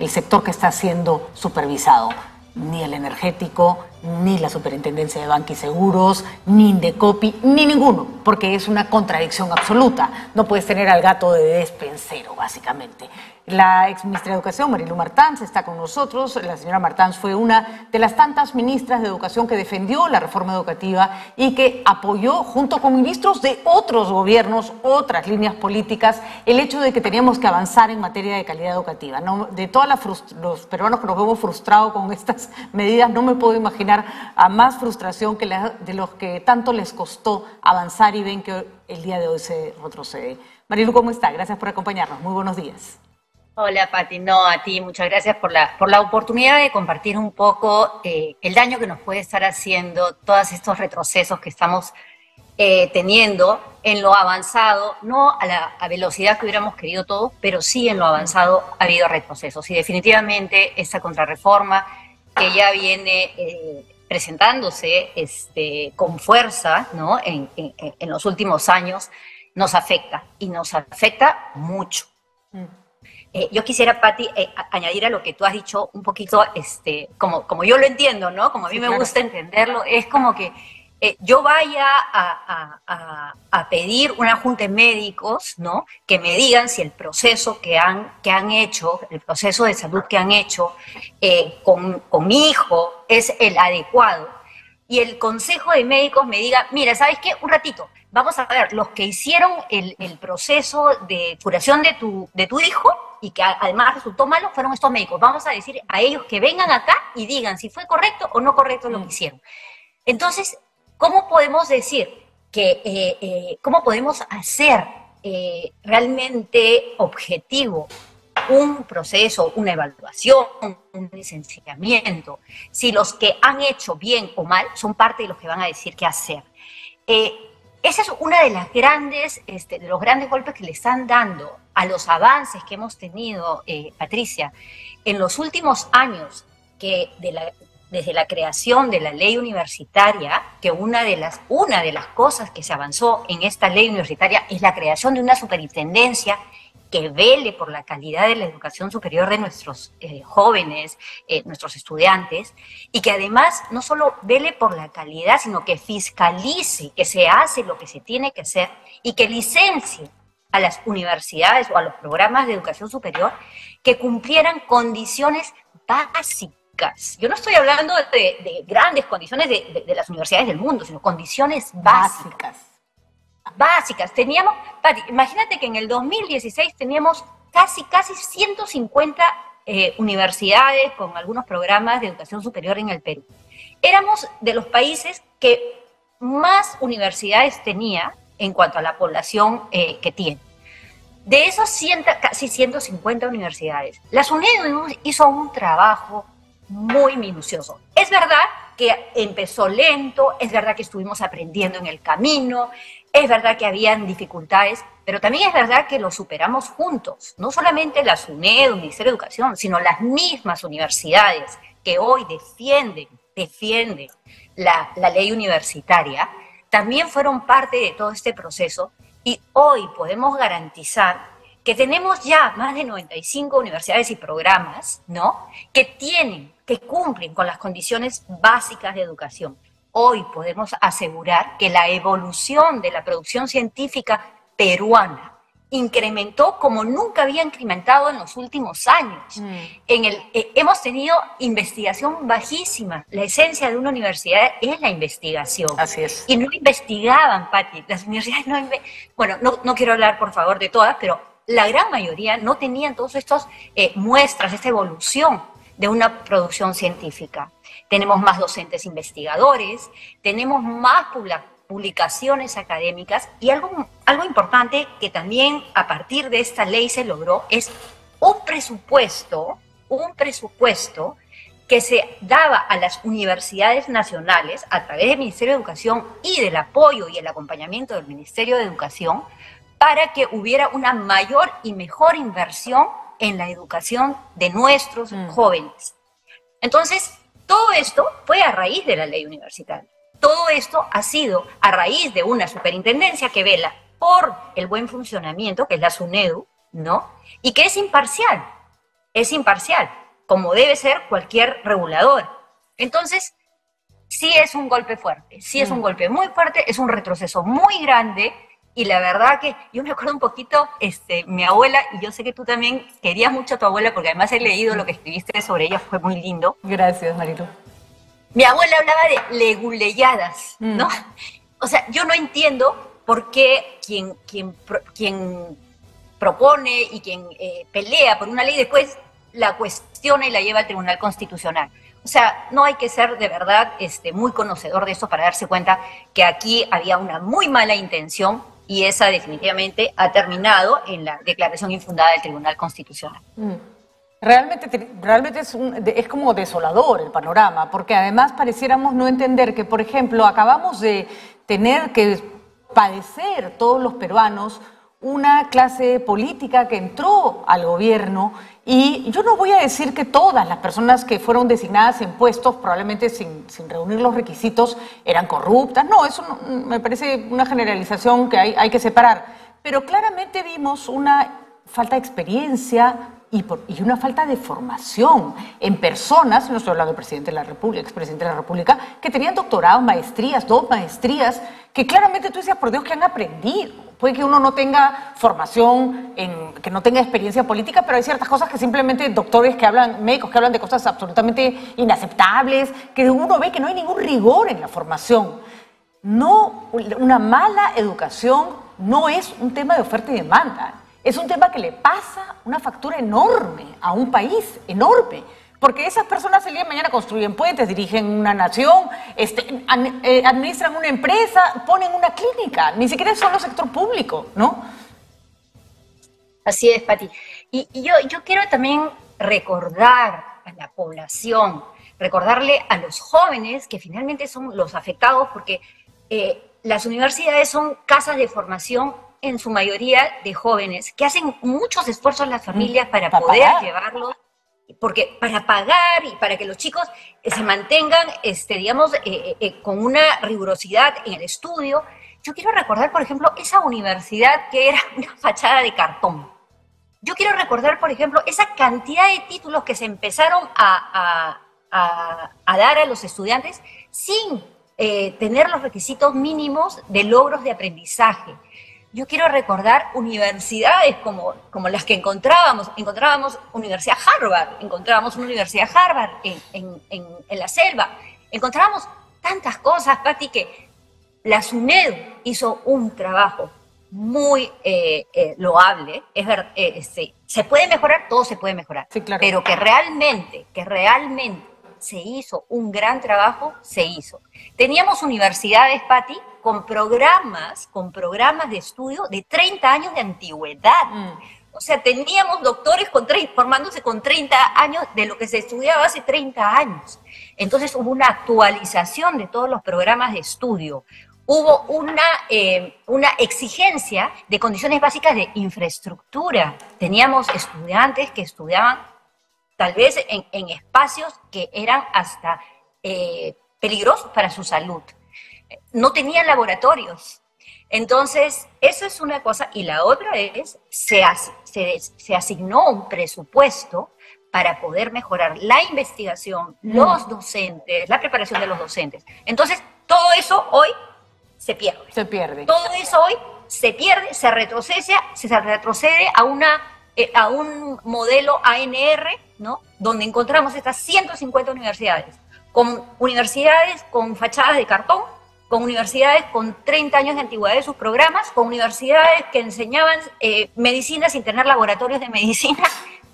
sector que está siendo supervisado. Ni el energético, ni la Superintendencia de Banca y Seguros, ni Indecopi, ni ninguno, porque es una contradicción absoluta. No puedes tener al gato de despensero, básicamente. La ex ministra de Educación, Marylú Martans, está con nosotros. La señora Martans fue una de las tantas ministras de Educación que defendió la reforma educativa y que apoyó, junto con ministros de otros gobiernos, otras líneas políticas, el hecho de que teníamos que avanzar en materia de calidad educativa. No, de todos los peruanos que nos vemos frustrados con estas medidas, no me puedo imaginar a más frustración que de los que tanto les costó avanzar y ven que el día de hoy se retrocede. Marylú, ¿cómo está? Gracias por acompañarnos. Muy buenos días. Hola, Pati. No, a ti, muchas gracias por la oportunidad de compartir un poco el daño que nos puede estar haciendo todos estos retrocesos que estamos teniendo en lo avanzado, no a la velocidad que hubiéramos querido todos, pero sí en lo avanzado ha habido retrocesos. Y definitivamente esta contrarreforma que ya viene presentándose con fuerza, ¿no? en los últimos años, nos afecta y nos afecta mucho. Yo quisiera, Pati, añadir a lo que tú has dicho un poquito, como yo lo entiendo, ¿no? Como a mí me gusta entenderlo, es como que yo vaya a pedir una junta de médicos, ¿no? Que me digan si el proceso que han hecho, el proceso de salud que han hecho con mi hijo es el adecuado. Y el consejo de médicos me diga, mira, ¿sabes qué? Un ratito, vamos a ver, los que hicieron el proceso de curación de tu hijo y que además resultó malo fueron estos médicos. Vamos a decir a ellos que vengan acá y digan si fue correcto o no correcto lo que hicieron. Entonces, ¿cómo podemos decir cómo podemos hacer realmente objetivo un proceso, una evaluación, un licenciamiento, si los que han hecho bien o mal son parte de los que van a decir qué hacer? Ese es uno de las de los grandes golpes que le están dando a los avances que hemos tenido, Patricia, en los últimos años, que desde la creación de la ley universitaria, que una de las cosas que se avanzó en esta ley universitaria es la creación de una superintendencia que vele por la calidad de la educación superior de nuestros jóvenes, nuestros estudiantes, y que además no solo vele por la calidad, sino que fiscalice que se hace lo que se tiene que hacer y que licencie a las universidades o a los programas de educación superior que cumplieran condiciones básicas. Yo no estoy hablando de grandes condiciones de las universidades del mundo, sino condiciones básicas. Teníamos, Pati, imagínate que en el 2016 teníamos casi 150 universidades con algunos programas de educación superior en el Perú. Éramos de los países que más universidades tenía en cuanto a la población que tiene. De esos casi 150 universidades, la SUNEDU hizo un trabajo muy minucioso. Es verdad que empezó lento, es verdad que estuvimos aprendiendo en el camino, es verdad que habían dificultades, pero también es verdad que lo superamos juntos. No solamente la SUNEDU, el Ministerio de Educación, sino las mismas universidades que hoy defienden la ley universitaria, también fueron parte de todo este proceso, y hoy podemos garantizar que tenemos ya más de 95 universidades y programas, ¿no?, que cumplen con las condiciones básicas de educación. Hoy podemos asegurar que la evolución de la producción científica peruana incrementó como nunca había incrementado en los últimos años. Hemos tenido investigación bajísima. La esencia de una universidad es la investigación. Así es. Y no investigaban, Pati. Las universidades no quiero hablar, por favor, de todas, pero la gran mayoría no tenían todos estos muestras, esta evolución de una producción científica. Tenemos más docentes investigadores, tenemos más publicaciones académicas, y algo importante que también a partir de esta ley se logró es un presupuesto que se daba a las universidades nacionales a través del Ministerio de Educación y del apoyo y el acompañamiento del Ministerio de Educación para que hubiera una mayor y mejor inversión en la educación de nuestros jóvenes. Entonces, todo esto fue a raíz de la ley universitaria. Todo esto ha sido a raíz de una superintendencia que vela por el buen funcionamiento, que es la SUNEDU, ¿no? Y que es imparcial, como debe ser cualquier regulador. Entonces, sí es un golpe fuerte, sí es un golpe muy fuerte, es un retroceso muy grande. Y la verdad que yo me acuerdo un poquito, mi abuela, y yo sé que tú también querías mucho a tu abuela, porque además he leído lo que escribiste sobre ella, fue muy lindo. Gracias, Marilu. Mi abuela hablaba de leguleyadas, ¿no? O sea, yo no entiendo por qué quien propone y quien pelea por una ley después la cuestiona y la lleva al Tribunal Constitucional. O sea, no hay que ser de verdad muy conocedor de eso para darse cuenta que aquí había una muy mala intención, y esa definitivamente ha terminado en la declaración infundada del Tribunal Constitucional. Realmente es como desolador el panorama, porque además pareciéramos no entender que, por ejemplo, acabamos de tener que padecer todos los peruanos una clase política que entró al gobierno, y yo no voy a decir que todas las personas que fueron designadas en puestos, probablemente sin reunir los requisitos, eran corruptas. No, eso me parece una generalización que hay que separar. pero claramente vimos una falta de experiencia y una falta de formación en personas, no estoy hablando del presidente de la República, expresidente de la República, que tenían doctorados, maestrías, 2 maestrías, que claramente tú decías, por Dios, que han aprendido. Puede que uno no tenga formación, que no tenga experiencia política, pero hay ciertas cosas que simplemente doctores que hablan, médicos que hablan de cosas absolutamente inaceptables, que uno ve que no hay ningún rigor en la formación. No, una mala educación no es un tema de oferta y demanda. Es un tema que le pasa una factura enorme a un país, enorme. Porque esas personas el día de mañana construyen puentes, dirigen una nación, administran una empresa, ponen una clínica. Ni siquiera es solo sector público, ¿no? Así es, Pati. Y yo quiero también recordar a la población, recordarle a los jóvenes que finalmente son los afectados, porque las universidades son casas de formación en su mayoría de jóvenes, que hacen muchos esfuerzos las familias para poder llevarlos, porque para pagar y para que los chicos se mantengan, digamos, con una rigurosidad en el estudio. Yo quiero recordar, por ejemplo, esa universidad que era una fachada de cartón. Yo quiero recordar, por ejemplo, esa cantidad de títulos que se empezaron a dar a los estudiantes sin tener los requisitos mínimos de logros de aprendizaje. Yo quiero recordar universidades como las que encontrábamos Universidad Harvard, encontrábamos una Universidad Harvard en la selva, encontrábamos tantas cosas, Pati, que la SUNEDU hizo un trabajo muy loable. Es verdad, se puede mejorar, todo se puede mejorar, sí, claro, pero que realmente se hizo un gran trabajo, se hizo. Teníamos universidades, Pati, con programas de estudio de 30 años de antigüedad. O sea, teníamos doctores formándose con 30 años de lo que se estudiaba hace 30 años. Entonces hubo una actualización de todos los programas de estudio. Hubo una exigencia de condiciones básicas de infraestructura. Teníamos estudiantes que estudiaban tal vez en espacios que eran hasta peligrosos para su salud. No tenían laboratorios. Entonces, eso es una cosa. Y la otra es, se asignó un presupuesto para poder mejorar la investigación, los docentes, la preparación de los docentes. Entonces, todo eso hoy se pierde. Se pierde. Todo eso hoy se pierde, se retrocede a un modelo ANR, ¿no? Donde encontramos estas 150 universidades con fachadas de cartón, con universidades con 30 años de antigüedad de sus programas, con universidades que enseñaban medicina sin tener laboratorios de medicina.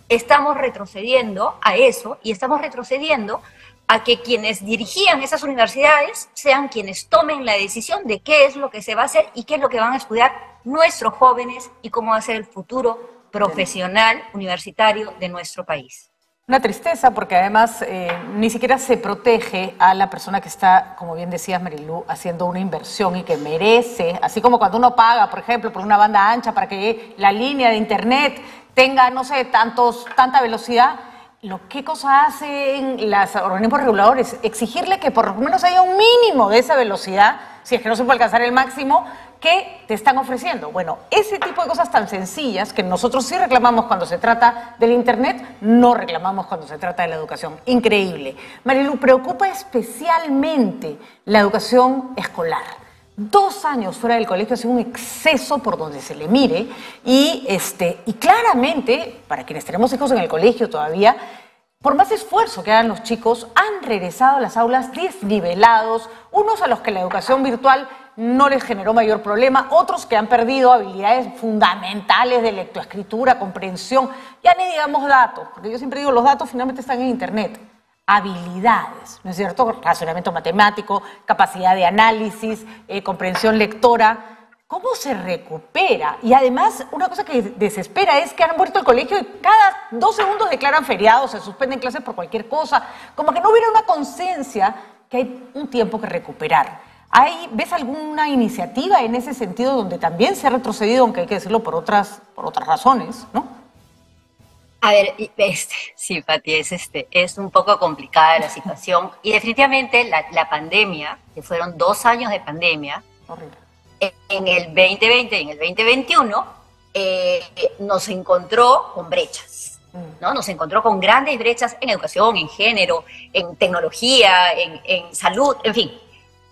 Estamos retrocediendo a eso, y estamos retrocediendo a que quienes dirigían esas universidades sean quienes tomen la decisión de qué es lo que se va a hacer y qué es lo que van a estudiar nuestros jóvenes y cómo va a ser el futuro profesional universitario de nuestro país. Una tristeza, porque además ni siquiera se protege a la persona que está, como bien decías, Marilú, haciendo una inversión y que merece, así como cuando uno paga, por ejemplo, por una banda ancha para que la línea de internet tenga, no sé, tanta velocidad. ¿Qué cosa hacen los organismos reguladores? Exigirle que por lo menos haya un mínimo de esa velocidad, si es que no se puede alcanzar el máximo, que te están ofreciendo. Bueno, ese tipo de cosas tan sencillas que nosotros sí reclamamos cuando se trata del internet, no reclamamos cuando se trata de la educación. Increíble. Marilú, preocupa especialmente la educación escolar. 2 años fuera del colegio ha sido un exceso por donde se le mire y claramente, para quienes tenemos hijos en el colegio todavía, por más esfuerzo que hagan los chicos, han regresado a las aulas desnivelados, unos a los que la educación virtual no les generó mayor problema, otros que han perdido habilidades fundamentales de lectoescritura, comprensión, ya ni digamos datos, porque yo siempre digo, los datos finalmente están en internet. Habilidades, ¿no es cierto? Razonamiento matemático, capacidad de análisis, comprensión lectora. ¿Cómo se recupera? Y además, una cosa que desespera es que han vuelto al colegio y cada 2 segundos declaran feriados, se suspenden clases por cualquier cosa, como que no hubiera una conciencia que hay un tiempo que recuperar. ¿Ves alguna iniciativa en ese sentido donde también se ha retrocedido, aunque hay que decirlo por otras razones, ¿no? A ver, sí, Pati, es un poco complicada la situación y definitivamente la pandemia, que fueron 2 años de pandemia, horrible, en el 2020 y en el 2021 nos encontró con brechas, ¿no? Nos encontró con grandes brechas en educación, en género, en tecnología, en salud, en fin.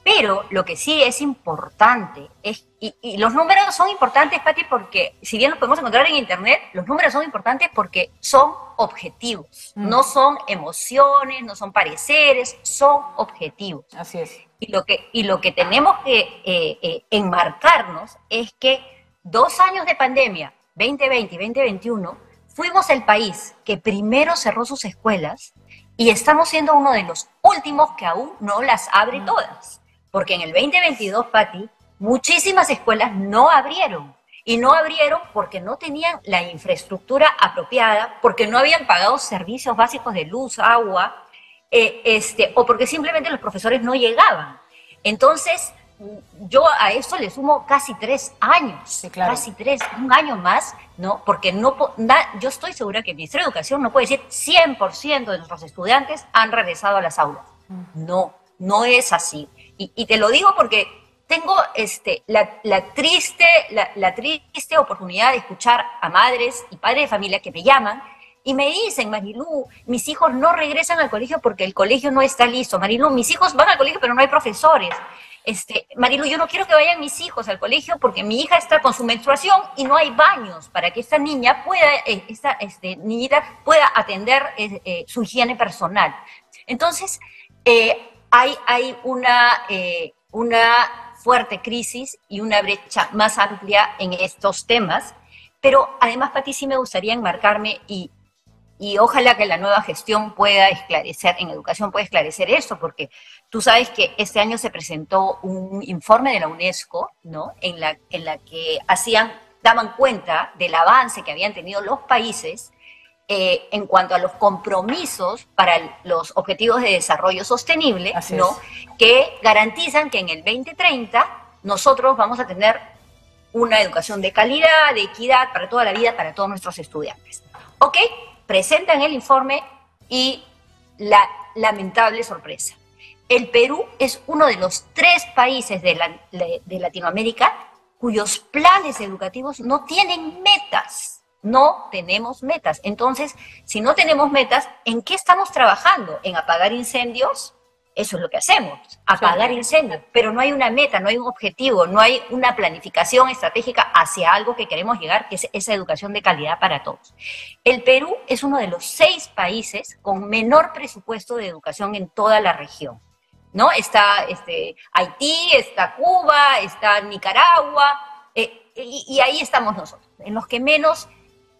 Pero lo que sí es importante, y los números son importantes, Pati, porque si bien los podemos encontrar en Internet, los números son importantes porque son objetivos, no son emociones, no son pareceres, son objetivos. Así es. Y lo que tenemos que enmarcarnos es que 2 años de pandemia, 2020 y 2021, fuimos el país que primero cerró sus escuelas y estamos siendo uno de los últimos que aún no las abre todas. Porque en el 2022, Pati, muchísimas escuelas no abrieron. Y no abrieron porque no tenían la infraestructura apropiada, porque no habían pagado servicios básicos de luz, agua, o porque simplemente los profesores no llegaban. Entonces, yo a eso le sumo casi 3 años, sí, claro. Casi 3, un año más, ¿no? Porque yo estoy segura que el Ministerio de Educación no puede decir 100% de nuestros estudiantes han regresado a las aulas. No es así. Y te lo digo porque tengo la triste oportunidad de escuchar a madres y padres de familia que me llaman y me dicen: Marilú, mis hijos no regresan al colegio porque el colegio no está listo. Marilú, mis hijos van al colegio pero no hay profesores. Marilú, yo no quiero que vayan mis hijos al colegio porque mi hija está con su menstruación y no hay baños para que esta niña pueda, niñita pueda atender su higiene personal. Entonces, hay una fuerte crisis y una brecha más amplia en estos temas, pero además, Pati, sí me gustaría enmarcarme y ojalá que la nueva gestión pueda esclarecer, en educación pueda esclarecer eso, porque tú sabes que este año se presentó un informe de la UNESCO, ¿no? en la que daban cuenta del avance que habían tenido los países en cuanto a los compromisos para los objetivos de desarrollo sostenible, ¿no? Que garantizan que en el 2030 nosotros vamos a tener una educación de calidad, de equidad para toda la vida, para todos nuestros estudiantes. ¿Ok? Presentan el informe y la lamentable sorpresa. El Perú es uno de los 3 países de Latinoamérica cuyos planes educativos no tienen metas. No tenemos metas. Entonces, si no tenemos metas, ¿en qué estamos trabajando? ¿En apagar incendios? Eso es lo que hacemos, apagar incendios. Pero no hay una meta, no hay un objetivo, no hay una planificación estratégica hacia algo que queremos llegar, que es esa educación de calidad para todos. El Perú es uno de los 6 países con menor presupuesto de educación en toda la región, ¿no? Está Haití, está Cuba, está Nicaragua, y ahí estamos nosotros, en los que menos.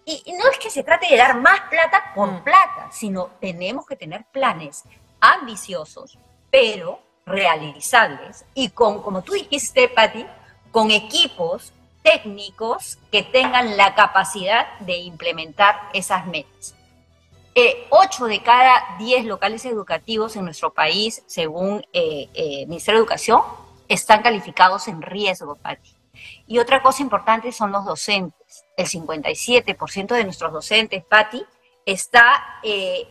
Y no es que se trate de dar más plata por plata, sino tenemos que tener planes ambiciosos, pero realizables y como tú dijiste, Pati, con equipos técnicos que tengan la capacidad de implementar esas metas. 8 de cada 10 locales educativos en nuestro país, según el Ministerio de Educación, están calificados en riesgo, Pati. Y otra cosa importante son los docentes. El 57% de nuestros docentes, Pati, está el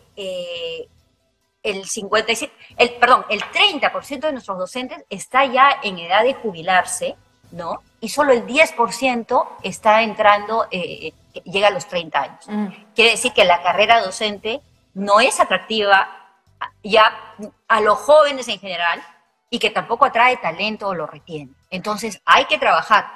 30% de nuestros docentes está ya en edad de jubilarse, ¿no? Y solo el 10% está entrando, llega a los 30 años. Quiere decir que la carrera docente no es atractiva ya a los jóvenes en general y que tampoco atrae talento o lo retiene. Entonces hay que trabajar,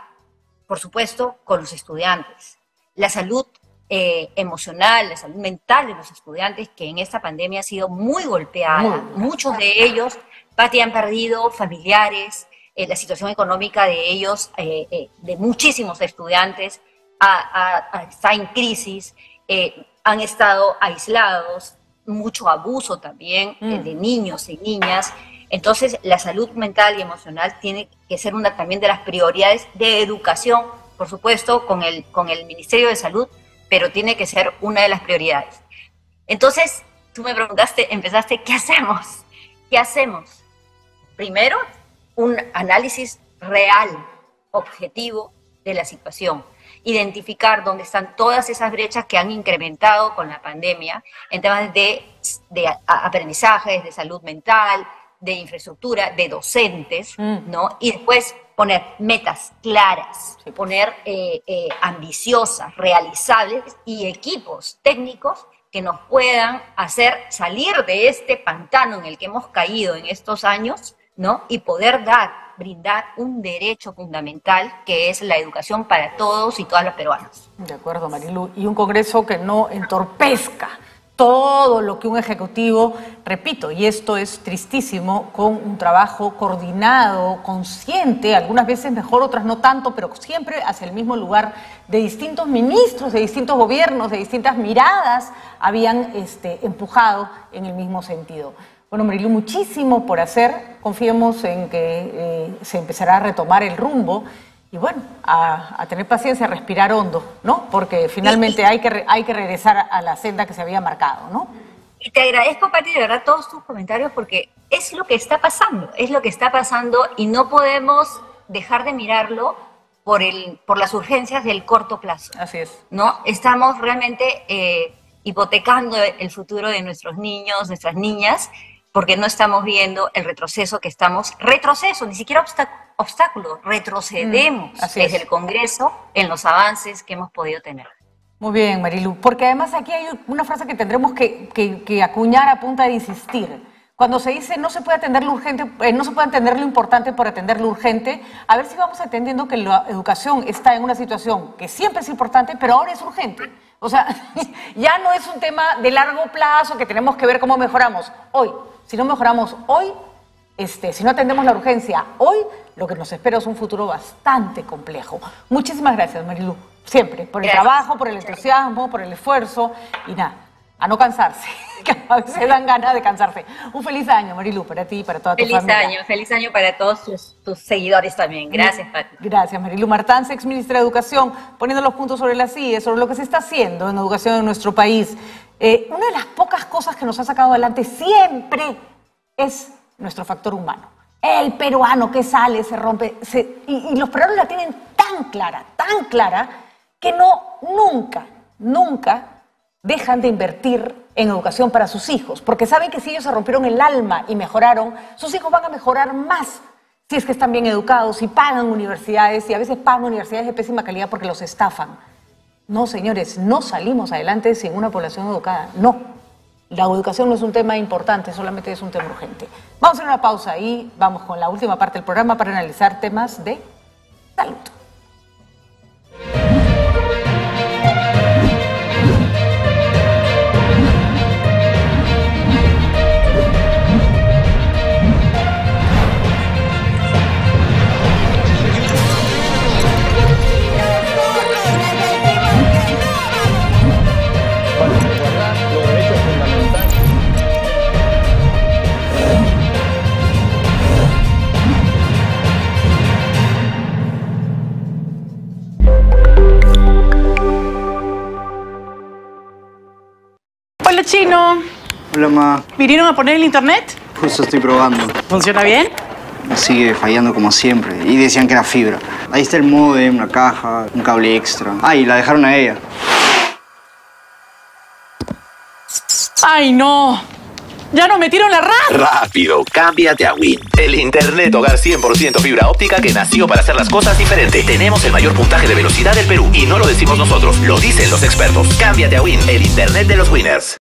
por supuesto, con los estudiantes. La salud emocional, la salud mental de los estudiantes, que en esta pandemia ha sido muy golpeada. Muchos de ellos, Pati, han perdido familiares, la situación económica de ellos, de muchísimos estudiantes, está en crisis, han estado aislados, mucho abuso también de niños y niñas. Entonces, la salud mental y emocional tiene que ser una también de las prioridades de educación, por supuesto, con el Ministerio de Salud, pero tiene que ser una de las prioridades. Entonces, tú me preguntaste, ¿qué hacemos? ¿Qué hacemos? Primero, un análisis real, objetivo de la situación. Identificar dónde están todas esas brechas que han incrementado con la pandemia en temas de aprendizajes, de salud mental, de infraestructura, de docentes, ¿no? Y después poner metas claras, poner ambiciosas, realizables y equipos técnicos que nos puedan hacer salir de este pantano en el que hemos caído en estos años, ¿no? Y poder brindar un derecho fundamental que es la educación para todos y todas los peruanos. De acuerdo, Marilu. Y un Congreso que no entorpezca todo lo que un ejecutivo, repito, y esto es tristísimo, con un trabajo coordinado, consciente, algunas veces mejor, otras no tanto, pero siempre hacia el mismo lugar, de distintos ministros, de distintos gobiernos, de distintas miradas, habían empujado en el mismo sentido. Bueno, Marilu, muchísimo por hacer, confiemos en que se empezará a retomar el rumbo. Y bueno, a tener paciencia, a respirar hondo, ¿no? Porque finalmente hay que regresar a la senda que se había marcado, ¿no? Y te agradezco, Pati, de verdad, todos tus comentarios, porque es lo que está pasando y no podemos dejar de mirarlo por las urgencias del corto plazo. Así es. ¿No? Estamos realmente hipotecando el futuro de nuestros niños, nuestras niñas, porque no estamos viendo el retroceso que estamos, ni siquiera obstáculo, retrocedemos desde el Congreso en los avances que hemos podido tener. Muy bien, Marilu, porque además aquí hay una frase que tendremos que acuñar a punta de insistir. Cuando se dice no se puede atender lo urgente, no se puede atender lo importante por atender lo urgente, a ver si vamos entendiendo que la educación está en una situación que siempre es importante, pero ahora es urgente. O sea, ya no es un tema de largo plazo que tenemos que ver cómo mejoramos hoy. Si no mejoramos hoy, si no atendemos la urgencia hoy, lo que nos espera es un futuro bastante complejo. Muchísimas gracias, Marilu, siempre, por el trabajo, por el entusiasmo, por el esfuerzo y nada, a no cansarse, que a veces dan ganas de cansarse. Un feliz año, Marilu, para ti y para toda tu familia. Feliz año para todos tus seguidores también. Gracias, Pati. Gracias, Marilu Martans, ex ministra de Educación, poniendo los puntos sobre las IES, sobre lo que se está haciendo en educación en nuestro país. Una de las pocas cosas que nos ha sacado adelante siempre es nuestro factor humano. El peruano que sale, se rompe, y los peruanos la tienen tan clara, que nunca dejan de invertir en educación para sus hijos, porque saben que si ellos se rompieron el alma y mejoraron, sus hijos van a mejorar más si es que están bien educados, si pagan universidades, y a veces pagan universidades de pésima calidad porque los estafan. No, señores, no salimos adelante sin una población educada, no. La educación no es un tema importante, solamente es un tema urgente. Vamos a hacer una pausa y vamos con la última parte del programa para analizar temas de salud. Hola, Chino. Hola, ma. ¿Vinieron a poner el internet? Justo estoy probando. ¿Funciona bien? Sigue fallando como siempre. Y decían que era fibra. Ahí está el módem, una caja, un cable extra. Ah, y la dejaron a ella. ¡Ay, no! ¡Ya nos metieron la RAM! Rápido, cámbiate a Win. El internet hogar 100% fibra óptica que nació para hacer las cosas diferente. Tenemos el mayor puntaje de velocidad del Perú y no lo decimos nosotros, lo dicen los expertos. Cámbiate a Win, el internet de los winners.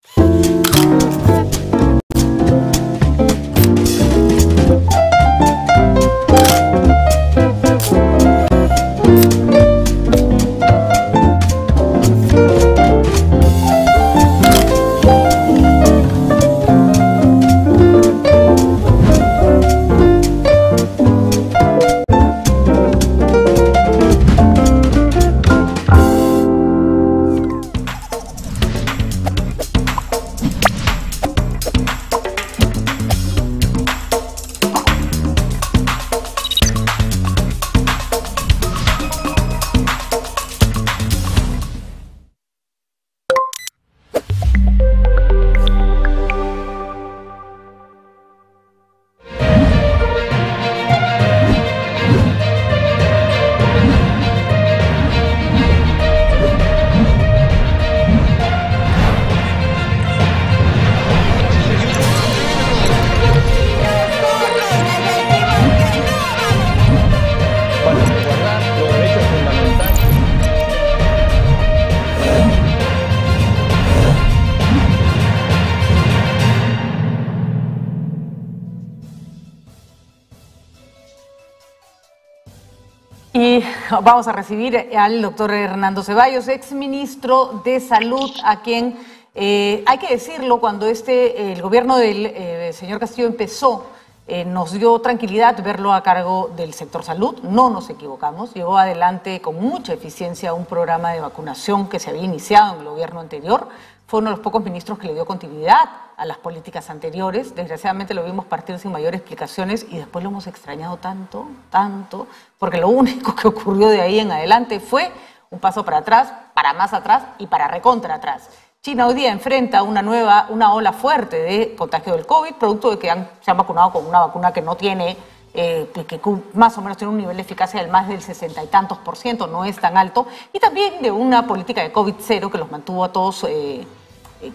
Y vamos a recibir al doctor Hernando Ceballos, exministro de Salud, a quien, hay que decirlo, cuando el gobierno del señor Castillo empezó, nos dio tranquilidad verlo a cargo del sector salud. No nos equivocamos, llevó adelante con mucha eficiencia un programa de vacunación que se había iniciado en el gobierno anterior. Fue uno de los pocos ministros que le dio continuidad a las políticas anteriores. Desgraciadamente lo vimos partir sin mayores explicaciones y después lo hemos extrañado tanto, porque lo único que ocurrió de ahí en adelante fue un paso para atrás, para más atrás y para recontra atrás. China hoy día enfrenta una ola fuerte de contagio del COVID, producto de que se han vacunado con una vacuna que no tiene, que más o menos tiene un nivel de eficacia del más del 60 y tantos %, no es tan alto, y también de una política de COVID-0 que los mantuvo a todos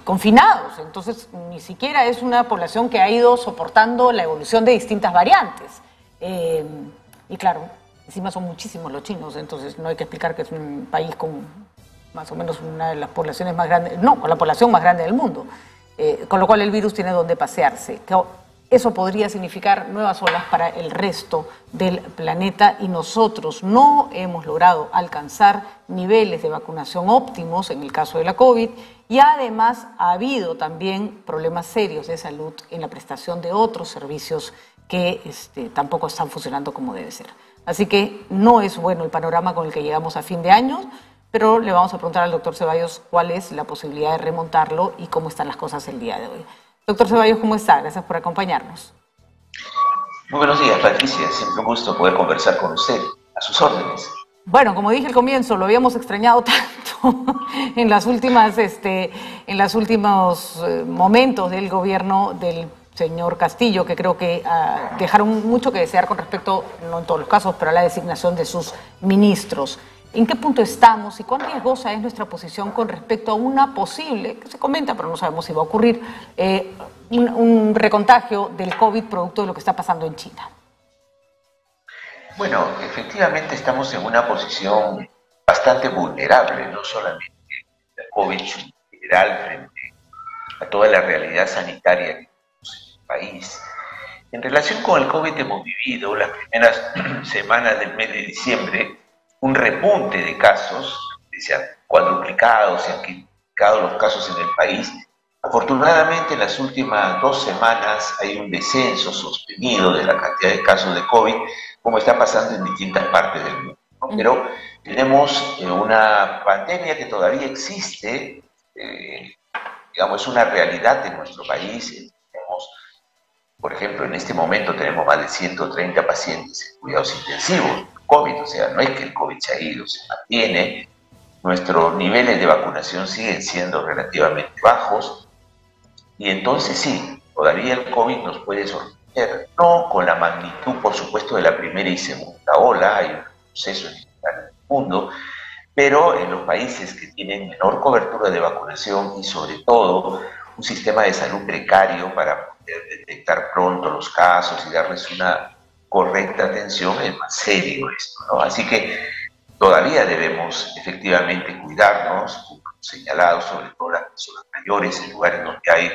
confinados. Entonces, ni siquiera es una población que ha ido soportando la evolución de distintas variantes. Y claro, encima son muchísimos los chinos, entonces no hay que explicar que es un país con más o menos una de las poblaciones más grandes, no, con la población más grande del mundo, con lo cual el virus tiene donde pasearse. Eso podría significar nuevas olas para el resto del planeta y nosotros no hemos logrado alcanzar niveles de vacunación óptimos en el caso de la COVID y además ha habido también problemas serios de salud en la prestación de otros servicios que tampoco están funcionando como debe ser. Así que no es bueno el panorama con el que llegamos a fin de año, pero le vamos a preguntar al doctor Ceballos cuál es la posibilidad de remontarlo y cómo están las cosas el día de hoy. Doctor Ceballos, ¿cómo está? Gracias por acompañarnos. Muy buenos días, Patricia. Siempre un gusto poder conversar con usted. A sus órdenes. Bueno, como dije al comienzo, lo habíamos extrañado tanto en los últimos momentos del gobierno del señor Castillo, que creo que dejaron mucho que desear con respecto, no en todos los casos, pero a la designación de sus ministros. ¿En qué punto estamos y cuán riesgosa es nuestra posición con respecto a una posible, que se comenta, pero no sabemos si va a ocurrir, un recontagio del COVID producto de lo que está pasando en China? Bueno, efectivamente estamos en una posición bastante vulnerable, no solamente el COVID en general frente a toda la realidad sanitaria que tenemos en el país. En relación con el COVID hemos vivido las primeras semanas del mes de diciembre un repunte de casos, se han cuadruplicado, se han quintuplicado los casos en el país. Afortunadamente, en las últimas 2 semanas hay un descenso sostenido de la cantidad de casos de COVID, como está pasando en distintas partes del mundo, ¿no? Pero tenemos una pandemia que todavía existe, digamos, es una realidad en nuestro país. Tenemos, por ejemplo, en este momento tenemos más de 130 pacientes en cuidados intensivos. COVID, o sea, no es que el COVID se ha ido, se mantiene, nuestros niveles de vacunación siguen siendo relativamente bajos y entonces sí, todavía el COVID nos puede sorprender, no con la magnitud, por supuesto, de la primera y segunda ola, hay un proceso en el mundo, pero en los países que tienen menor cobertura de vacunación y sobre todo un sistema de salud precario para poder detectar pronto los casos y darles una correcta atención, es más serio esto, ¿no? Así que todavía debemos efectivamente cuidarnos, como señalado, sobre todo las personas mayores, en lugares donde hay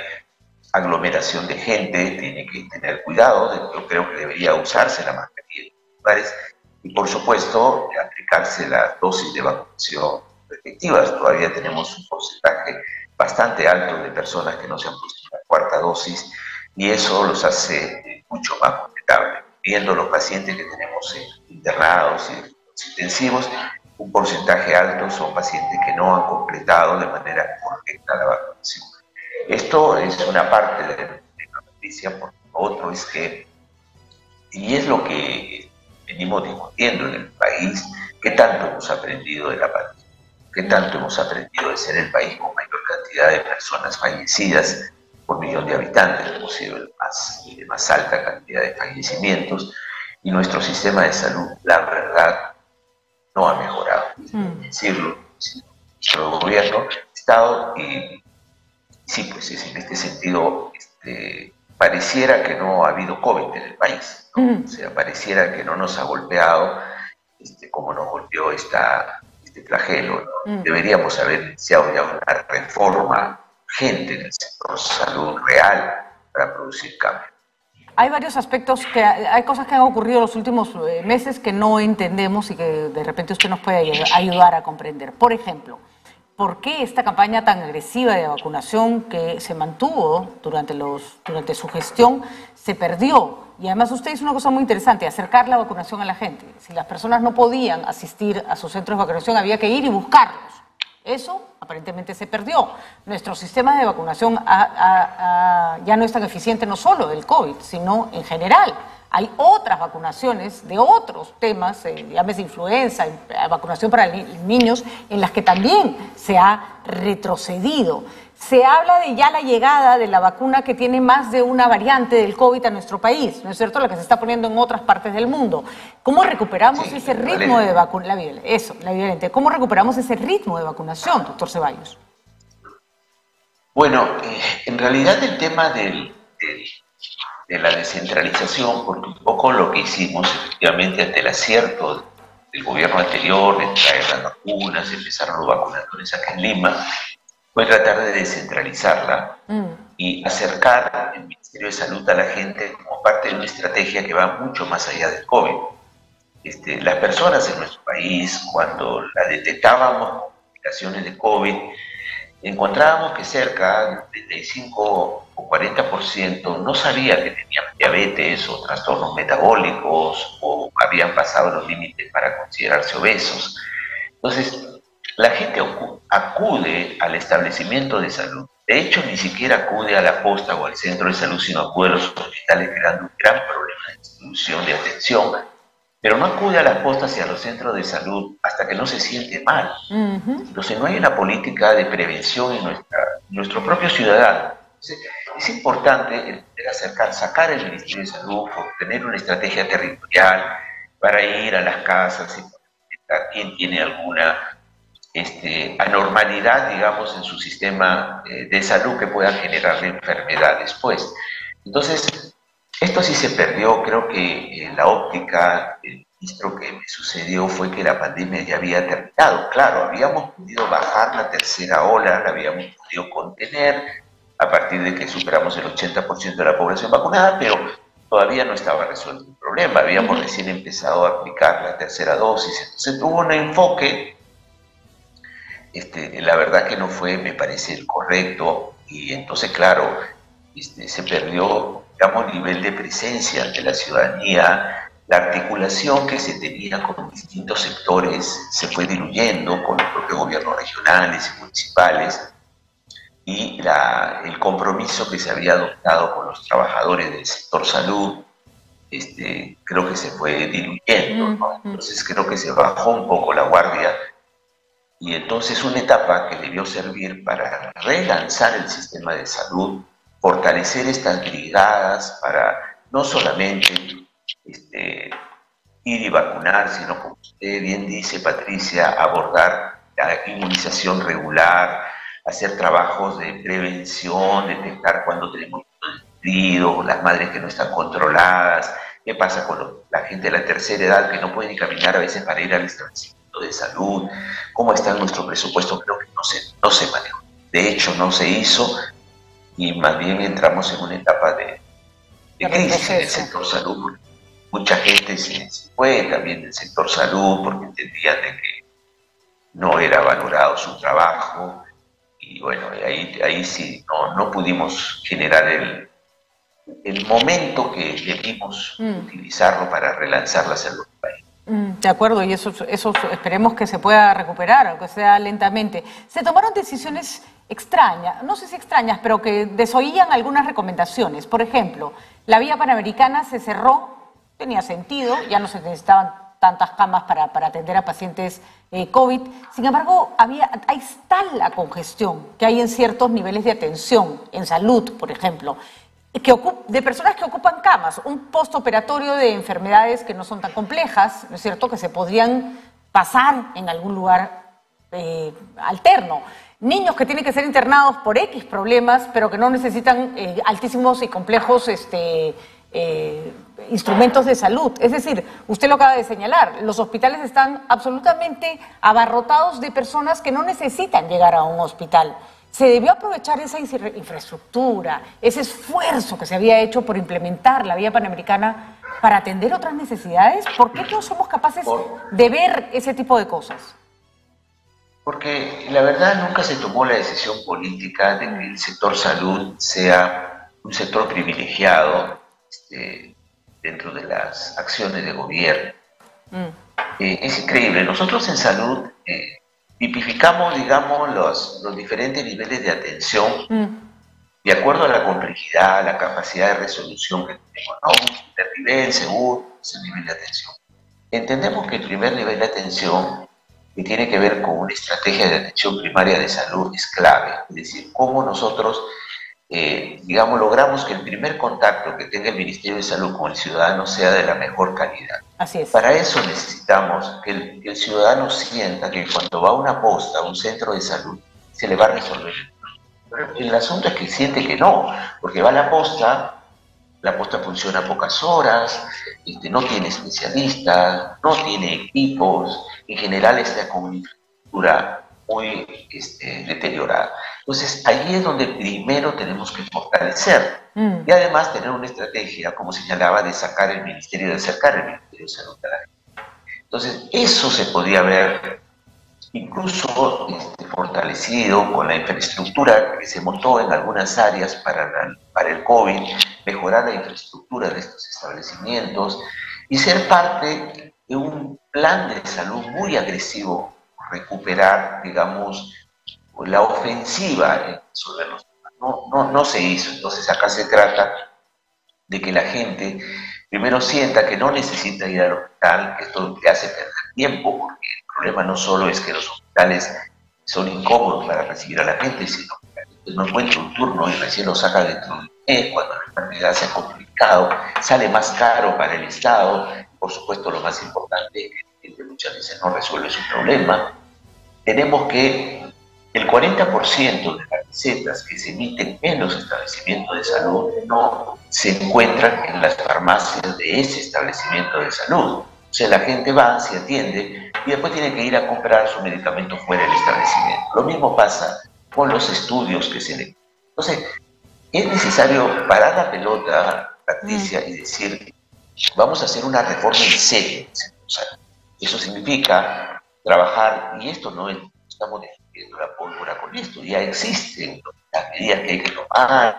aglomeración de gente, tiene que tener cuidado. Yo creo que debería usarse la mascarilla en los lugares y, por supuesto, aplicarse las dosis de vacunación respectivas. Todavía tenemos un porcentaje bastante alto de personas que no se han puesto la 4ª dosis y eso los hace mucho más vulnerables. Viendo los pacientes que tenemos internados y intensivos, un porcentaje alto son pacientes que no han completado de manera correcta la vacunación. Esto es una parte de la noticia, porque otro es que, y es lo que venimos discutiendo en el país, qué tanto hemos aprendido de la pandemia, qué tanto hemos aprendido de ser el país con mayor cantidad de personas fallecidas por millón de habitantes, hemos sido el de más alta cantidad de fallecimientos y nuestro sistema de salud, la verdad, no ha mejorado. Decirlo, nuestro gobierno, Estado, y sí, pues es en este sentido, pareciera que no ha habido COVID en el país, ¿no? O sea, pareciera que no nos ha golpeado como nos golpeó este flagelo, ¿no? Deberíamos haber iniciado ya una reforma urgente en el sector salud real para producir cambio. Hay varios aspectos, hay cosas que han ocurrido en los últimos meses que no entendemos y que de repente usted nos puede ayudar a comprender. Por ejemplo, ¿por qué esta campaña tan agresiva de vacunación que se mantuvo durante su gestión se perdió? Y además usted hizo una cosa muy interesante, acercar la vacunación a la gente. Si las personas no podían asistir a sus centros de vacunación, había que ir y buscarlos. Eso aparentemente se perdió. Nuestro sistema de vacunación ya no es tan eficiente, no solo del COVID, sino en general. Hay otras vacunaciones de otros temas, llámese influenza, vacunación para niños, en las que también se ha retrocedido. Se habla de ya la llegada de la vacuna que tiene más de una variante del COVID a nuestro país, ¿no es cierto? La que se está poniendo en otras partes del mundo. ¿Cómo recuperamos ese ritmo de vacunación? La bivalente. ¿Cómo recuperamos ese ritmo de vacunación, doctor Ceballos? Bueno, en realidad el tema de la descentralización, porque un poco lo que hicimos efectivamente ante el acierto del gobierno anterior de traer las vacunas, empezaron los vacunadores acá en Lima, fue tratar de descentralizarla y acercar el Ministerio de Salud a la gente como parte de una estrategia que va mucho más allá del COVID. Las personas en nuestro país, cuando la detectábamos con complicaciones de COVID, encontrábamos que cerca del 35 o 40% no sabía que tenían diabetes o trastornos metabólicos o habían pasado los límites para considerarse obesos. Entonces, la gente acude al establecimiento de salud. De hecho, ni siquiera acude a la posta o al centro de salud, sino acude a los hospitales, creando un gran problema de distribución de atención. Pero no acude a las postas y a los centros de salud hasta que no se siente mal. Entonces, no hay una política de prevención en nuestro propio ciudadano. Entonces, es importante sacar el Ministerio de Salud, tener una estrategia territorial para ir a las casas y detectar quién tiene alguna anormalidad, digamos, en su sistema de salud que pueda generarle enfermedad después. Entonces, esto sí se perdió. Creo que en la óptica del ministro que me sucedió fue que la pandemia ya había terminado. Claro, habíamos podido bajar la tercera ola, la habíamos podido contener a partir de que superamos el 80% de la población vacunada, pero todavía no estaba resuelto el problema. Habíamos recién empezado a aplicar la tercera dosis. Entonces tuvo un enfoque, la verdad que no fue, me parece, el correcto, y entonces, claro, se perdió, digamos, nivel de presencia de la ciudadanía. La articulación que se tenía con distintos sectores se fue diluyendo con los propios gobiernos regionales y municipales, y el compromiso que se había adoptado con los trabajadores del sector salud, creo que se fue diluyendo, ¿no? Entonces creo que se bajó un poco la guardia, y entonces una etapa que debió servir para relanzar el sistema de salud, fortalecer estas brigadas para no solamente ir y vacunar, sino, como usted bien dice, Patricia, abordar la inmunización regular, hacer trabajos de prevención, detectar cuando tenemos desnutridos, las madres que no están controladas, qué pasa con la gente de la tercera edad que no puede ni caminar a veces para ir al establecimiento de salud, cómo está nuestro presupuesto. Creo que no se manejó. De hecho, no se hizo, y más bien entramos en una etapa de crisis en el sector salud. Mucha gente se fue también del sector salud porque entendían de que no era valorado su trabajo, y bueno, ahí sí no pudimos generar el momento que debimos utilizarlo para relanzar la salud del país. De acuerdo, y eso esperemos que se pueda recuperar, aunque sea lentamente. Se tomaron decisiones extrañas, no sé si extrañas, pero que desoían algunas recomendaciones. Por ejemplo, la vía panamericana se cerró, tenía sentido, ya no se necesitaban tantas camas para atender a pacientes COVID. Sin embargo, ahí está la congestión que hay en ciertos niveles de atención, en salud, por ejemplo, de personas que ocupan camas, un postoperatorio de enfermedades que no son tan complejas, ¿no es cierto?, que se podrían pasar en algún lugar alterno. Niños que tienen que ser internados por X problemas, pero que no necesitan altísimos y complejos instrumentos de salud. Es decir, usted lo acaba de señalar, los hospitales están absolutamente abarrotados de personas que no necesitan llegar a un hospital. ¿Se debió aprovechar esa infraestructura, ese esfuerzo que se había hecho por implementar la Vía Panamericana para atender otras necesidades? ¿Por qué no somos capaces de ver ese tipo de cosas? Porque la verdad nunca se tomó la decisión política de que el sector salud sea un sector privilegiado dentro de las acciones de gobierno. Es increíble. Nosotros en salud tipificamos, digamos, los diferentes niveles de atención de acuerdo a la complejidad, a la capacidad de resolución que tenemos, ¿no? Un primer nivel, segundo, tercer nivel de atención. Entendemos que el primer nivel de atención, que tiene que ver con una estrategia de atención primaria de salud, es clave. Es decir, cómo nosotros, digamos, logramos que el primer contacto que tenga el Ministerio de Salud con el ciudadano sea de la mejor calidad. Así es. Para eso necesitamos que el ciudadano sienta que cuando va a una posta, a un centro de salud, se le va a resolver. Pero el asunto es que siente que no, porque va a la posta funciona pocas horas, no tiene especialistas, no tiene equipos, en general está con una infraestructura muy deteriorada. Entonces, ahí es donde primero tenemos que fortalecer y además tener una estrategia, como señalaba, de sacar el Ministerio, de acercar el Ministerio de Salud a la gente. Entonces, eso se podría haber incluso fortalecido con la infraestructura que se montó en algunas áreas para el COVID, mejorar la infraestructura de estos establecimientos y ser parte de un plan de salud muy agresivo, recuperar, digamos, la ofensiva en resolver los temas. No se hizo. Entonces acá se trata de que la gente primero sienta que no necesita ir al hospital, que esto le hace perder tiempo, porque el problema no solo es que los hospitales son incómodos para recibir a la gente, sino que la gente no encuentra un turno y recién lo saca dentro de un mes, cuando la enfermedad se ha complicado, sale más caro para el Estado. Por supuesto, lo más importante es que la gente muchas veces no resuelve su problema. Tenemos que el 40% de las recetas que se emiten en los establecimientos de salud no se encuentran en las farmacias de ese establecimiento de salud. O sea, la gente va, se atiende y después tiene que ir a comprar su medicamento fuera del establecimiento. Lo mismo pasa con los estudios que se le... Entonces, es necesario parar la pelota, Patricia, y decir, vamos a hacer una reforma en serio. O sea, eso significa trabajar, y esto no es, estamos defendiendo la pólvora con esto, ya existen las medidas que hay que tomar,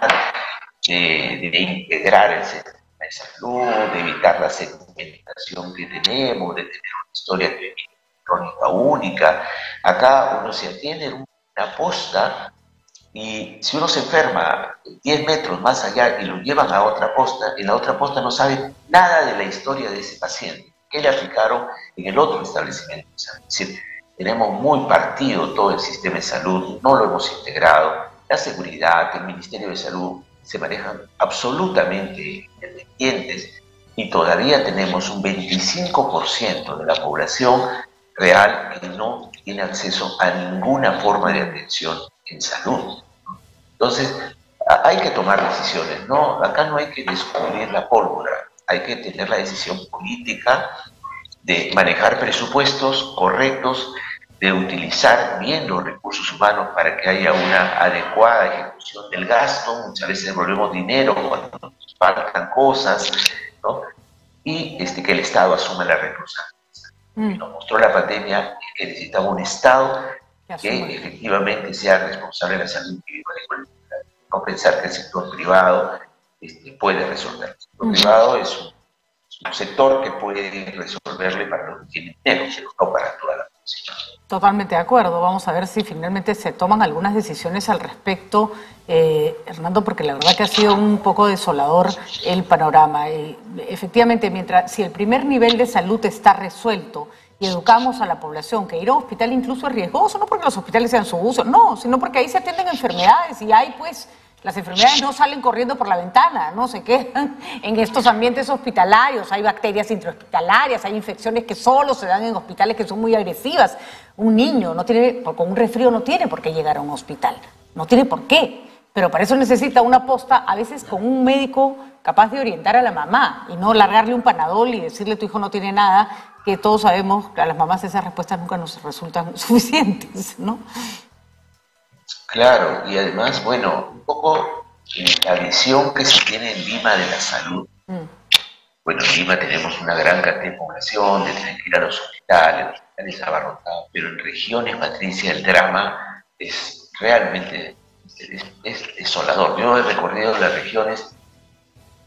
de integrar el sistema de salud, de evitar la segmentación que tenemos, de tener una historia crónica única. Acá uno se atiende en una posta y si uno se enferma 10 metros más allá y lo llevan a otra posta, en la otra posta no saben nada de la historia de ese paciente, que le aplicaron en el otro establecimiento. Es decir, tenemos muy partido todo el sistema de salud, no lo hemos integrado. La seguridad, el Ministerio de Salud se manejan absolutamente independientes y todavía tenemos un 25% de la población real que no tiene acceso a ninguna forma de atención en salud. Entonces, hay que tomar decisiones, ¿no? Acá no hay que descubrir la pólvora, hay que tener la decisión política de manejar presupuestos correctos, de utilizar bien los recursos humanos para que haya una adecuada ejecución del gasto. Muchas veces devolvemos dinero cuando nos faltan cosas, ¿no? Y que el Estado asuma la responsabilidad. Nos mostró la pandemia es que necesitamos un Estado que efectivamente sea responsable de la salud individual y colectiva. No pensar que el sector privado puede resolver. El sector privado es un sector que puede resolverle para los que tienen dinero, pero no para toda la población. Totalmente de acuerdo. Vamos a ver si finalmente se toman algunas decisiones al respecto, Hernando, porque la verdad que ha sido un poco desolador el panorama. Efectivamente, si el primer nivel de salud está resuelto y educamos a la población que ir a un hospital incluso es riesgoso, no porque los hospitales sean su uso, no, sino porque ahí se atienden enfermedades y hay pues... Las enfermedades no salen corriendo por la ventana, no se quedan en estos ambientes hospitalarios, hay bacterias intrahospitalarias, hay infecciones que solo se dan en hospitales que son muy agresivas. Un niño con un resfrío no tiene por qué llegar a un hospital, no tiene por qué, pero para eso necesita una posta, a veces con un médico capaz de orientar a la mamá y no largarle un Panadol y decirle tu hijo no tiene nada, que todos sabemos que a las mamás esas respuestas nunca nos resultan suficientes, ¿no? Claro, y además, bueno, un poco la visión que se tiene en Lima de la salud. Bueno, en Lima tenemos una gran cantidad de población, de tener que ir a los hospitales abarrotados, pero en regiones, Patricia, el drama es realmente es desolador. Yo he recorrido las regiones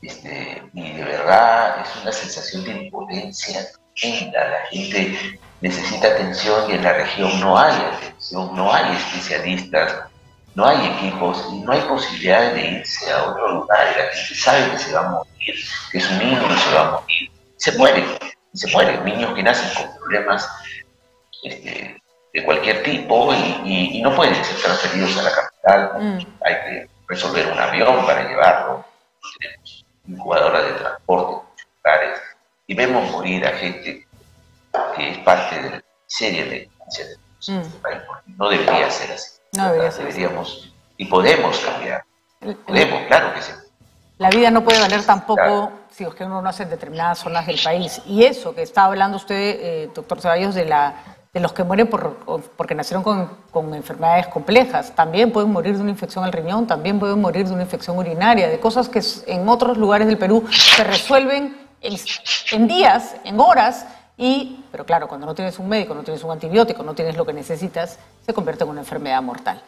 y de verdad es una sensación de impotencia tremenda. La gente necesita atención y en la región no hay atención, no hay especialistas, no hay equipos y no hay posibilidades de irse a otro lugar. La gente sabe que se va a morir, que su niño se va a morir. Se mueren niños que nacen con problemas de cualquier tipo y no pueden ser transferidos a la capital. Hay que resolver un avión para llevarlo. Tenemos incubadoras de transporte en muchos lugares y vemos morir a gente que es parte de la miseria de la infancia de este país. No debería ser así. No deberíamos y podemos cambiar. Podemos, claro que sí. La vida no puede valer tampoco si es que uno no hace en determinadas zonas del país. Y eso que está hablando usted, doctor Ceballos, de los que mueren porque nacieron con enfermedades complejas. También pueden morir de una infección al riñón, también pueden morir de una infección urinaria, de cosas que en otros lugares del Perú se resuelven en días, en horas. Pero claro, cuando no tienes un médico, no tienes un antibiótico, no tienes lo que necesitas, se convierte en una enfermedad mortal.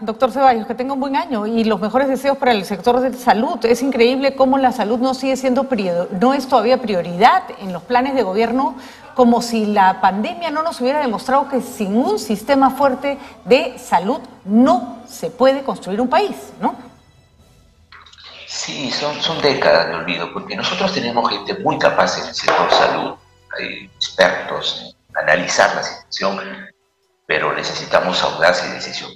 Doctor Ceballos, que tenga un buen año y los mejores deseos para el sector de salud. Es increíble cómo la salud no es todavía prioridad en los planes de gobierno, como si la pandemia no nos hubiera demostrado que sin un sistema fuerte de salud no se puede construir un país, ¿no? Sí, son décadas de olvido, porque nosotros tenemos gente muy capaz en el sector salud, hay expertos en analizar la situación, pero necesitamos audacia y decisión.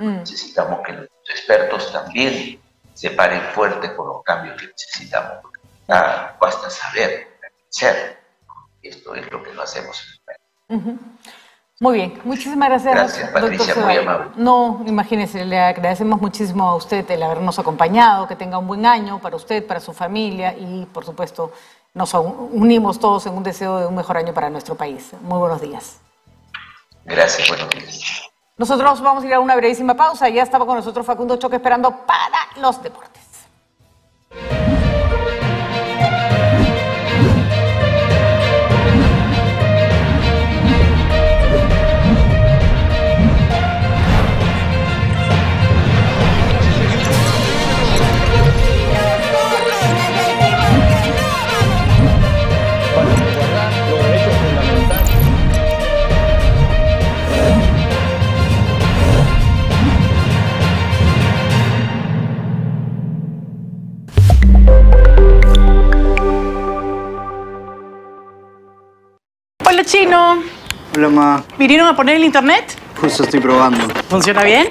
Necesitamos que los expertos también se paren fuerte con los cambios que necesitamos. Basta saber, hacer. Esto es lo que no hacemos en el país. Muy bien, muchísimas gracias. Gracias, Patricia, muy amable. No, imagínese, le agradecemos muchísimo a usted el habernos acompañado, que tenga un buen año para usted, para su familia y, por supuesto, nos unimos todos en un deseo de un mejor año para nuestro país. Muy buenos días. Gracias, buenos días. Nosotros vamos a ir a una brevísima pausa. Ya estaba con nosotros Facundo Choque esperando para los deportes. Hola, Chino. Hola, ma. ¿Vinieron a poner el internet? Justo estoy probando. ¿Funciona bien?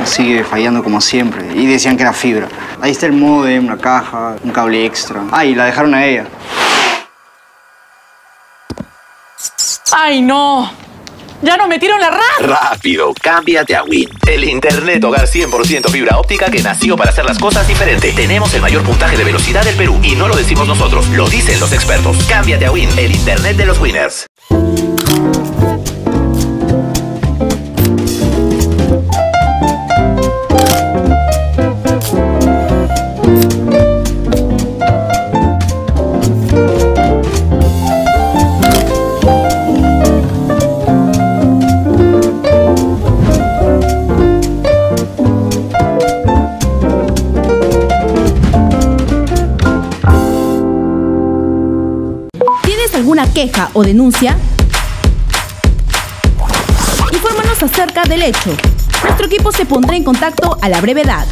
Sigue fallando como siempre. Y decían que era fibra. Ahí está el módem, una caja, un cable extra. Y la dejaron a ella. ¡Ay, no! ¡Ya nos metieron la RAM! Rápido, cámbiate a Win. El internet hogar 100% fibra óptica que nació para hacer las cosas diferente. Tenemos el mayor puntaje de velocidad del Perú. Y no lo decimos nosotros, lo dicen los expertos. Cámbiate a Win, el internet de los winners. ¿Alguna queja o denuncia? Infórmanos acerca del hecho. Nuestro equipo se pondrá en contacto a la brevedad.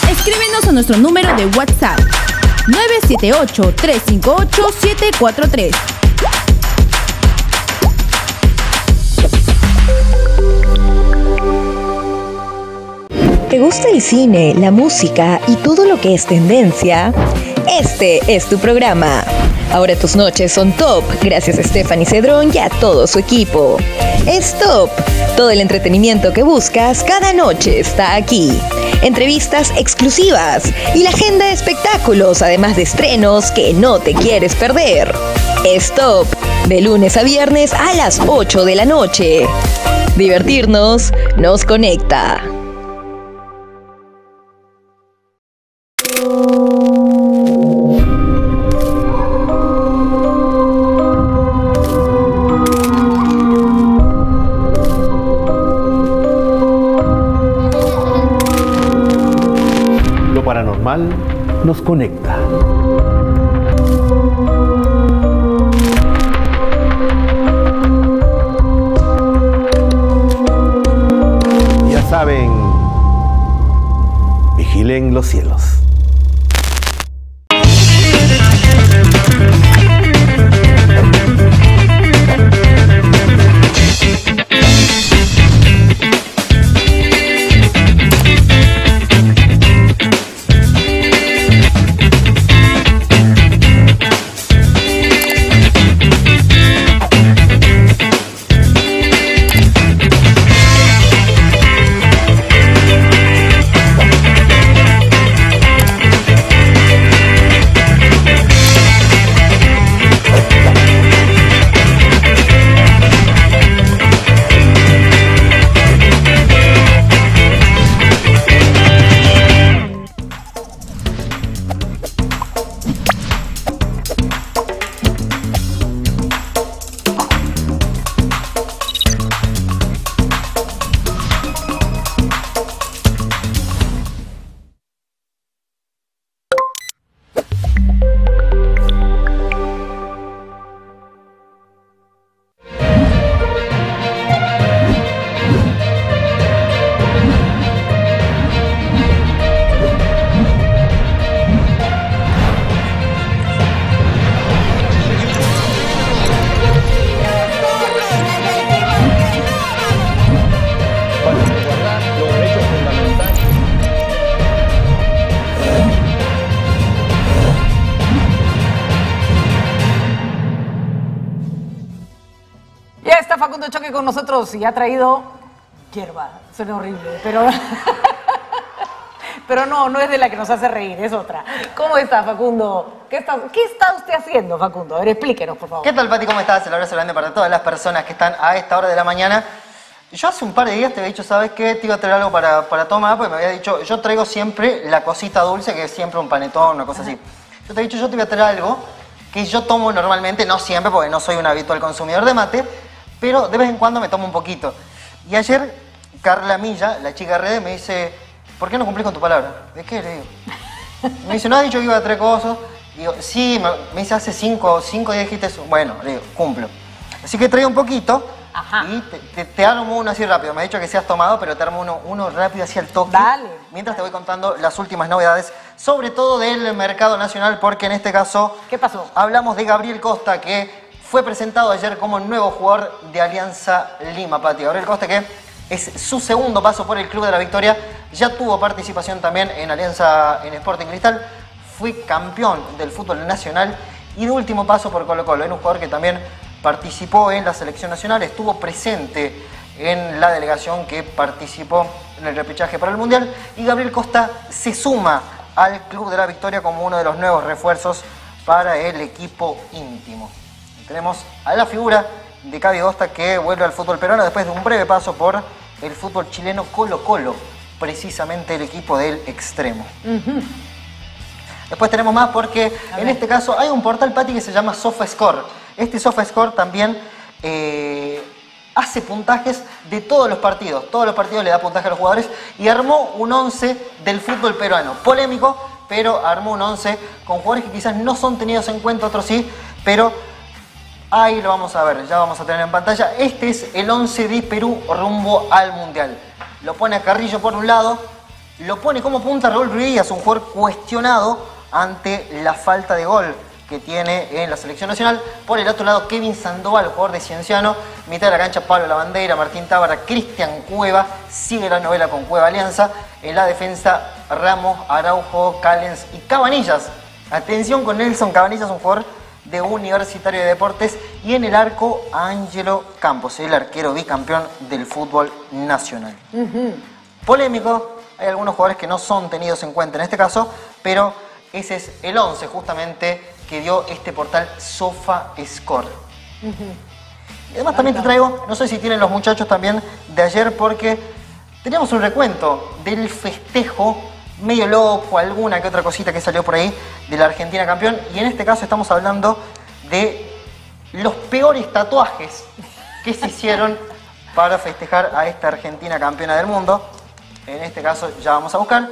Escríbenos a nuestro número de WhatsApp 978-358-743. ¿Te gusta el cine, la música y todo lo que es tendencia? Este es tu programa. Ahora tus noches son top, gracias a Stephanie Cedrón y a todo su equipo. Es top. Todo el entretenimiento que buscas cada noche está aquí. Entrevistas exclusivas y la agenda de espectáculos, además de estrenos que no te quieres perder. Stop, de lunes a viernes a las 8 de la noche. Divertirnos nos conecta. Lo paranormal nos conecta. Ya saben, vigilen los cielos. Facundo Choque con nosotros y ha traído hierba. Suena horrible, pero pero no es de la que nos hace reír, es otra. ¿Cómo está, Facundo? ¿Qué está usted haciendo, Facundo? A ver, explíquenos, por favor. ¿Qué tal, Pati? ¿Cómo estás? El abrazo grande para todas las personas que están a esta hora de la mañana. Yo hace un par de días te había dicho, ¿sabes qué? Te iba a traer algo para tomar, porque me había dicho, yo traigo siempre la cosita dulce, que es siempre un panetón, una cosa así. Yo te he dicho, yo te voy a traer algo que yo tomo normalmente, no siempre, porque no soy un habitual consumidor de mate, pero de vez en cuando me tomo un poquito. Y ayer, Carla Milla, la chica Rede, me dice, ¿por qué no cumplís con tu palabra? ¿De qué? Le digo. Me dice, ¿no has dicho que iba a traer cosas? Digo, sí, me dice, hace 5 días dijiste eso. Bueno, le digo, cumplo. Así que traigo un poquito. Ajá. Y te armo uno así rápido. Me ha dicho que sí has tomado, pero te armo uno rápido así al toque. Dale. Mientras te voy contando las últimas novedades, sobre todo del mercado nacional, porque en este caso... ¿Qué pasó? Hablamos de Gabriel Costa, que fue presentado ayer como nuevo jugador de Alianza Lima, Pati. Gabriel Costa, que es su segundo paso por el Club de la Victoria, ya tuvo participación también en Alianza, en Sporting Cristal, fue campeón del fútbol nacional y de último paso por Colo-Colo. Era un jugador que también participó en la selección nacional, estuvo presente en la delegación que participó en el repechaje para el Mundial, y Gabriel Costa se suma al Club de la Victoria como uno de los nuevos refuerzos para el equipo íntimo. Tenemos a la figura de Gaby Costa, que vuelve al fútbol peruano después de un breve paso por el fútbol chileno Colo-Colo, precisamente el equipo del extremo. Después tenemos más porque en este caso hay un portal, Pati, que se llama SofaScore. Este SofaScore también hace puntajes de todos los partidos le da puntaje a los jugadores, y armó un 11 del fútbol peruano. Polémico, pero armó un 11 con jugadores que quizás no son tenidos en cuenta, otros sí, pero ahí lo vamos a ver, ya vamos a tener en pantalla. Este es el 11 de Perú rumbo al Mundial. Lo pone a Carrillo por un lado, lo pone como punta Raúl Ruiz, un jugador cuestionado ante la falta de gol que tiene en la selección nacional. Por el otro lado, Kevin Sandoval, jugador de Cienciano. Mitad de la cancha, Pablo Lavandeira, Martín Tábara, Cristian Cueva. Sigue la novela con Cueva Alianza. En la defensa, Ramos, Araujo, Callens y Cabanillas. Atención con Nelson Cabanillas, un jugador de Universitario de Deportes. Y en el arco, Ángelo Campos, el arquero bicampeón del fútbol nacional. Polémico, hay algunos jugadores que no son tenidos en cuenta en este caso, pero ese es el 11 justamente que dio este portal SofaScore. Y además también te traigo, no sé si tienen los muchachos también de ayer, porque teníamos un recuento del festejo medio loco, alguna que otra cosita que salió por ahí de la Argentina campeón, y en este caso estamos hablando de los peores tatuajes que se hicieron para festejar a esta Argentina campeona del mundo. En este caso ya vamos a buscar,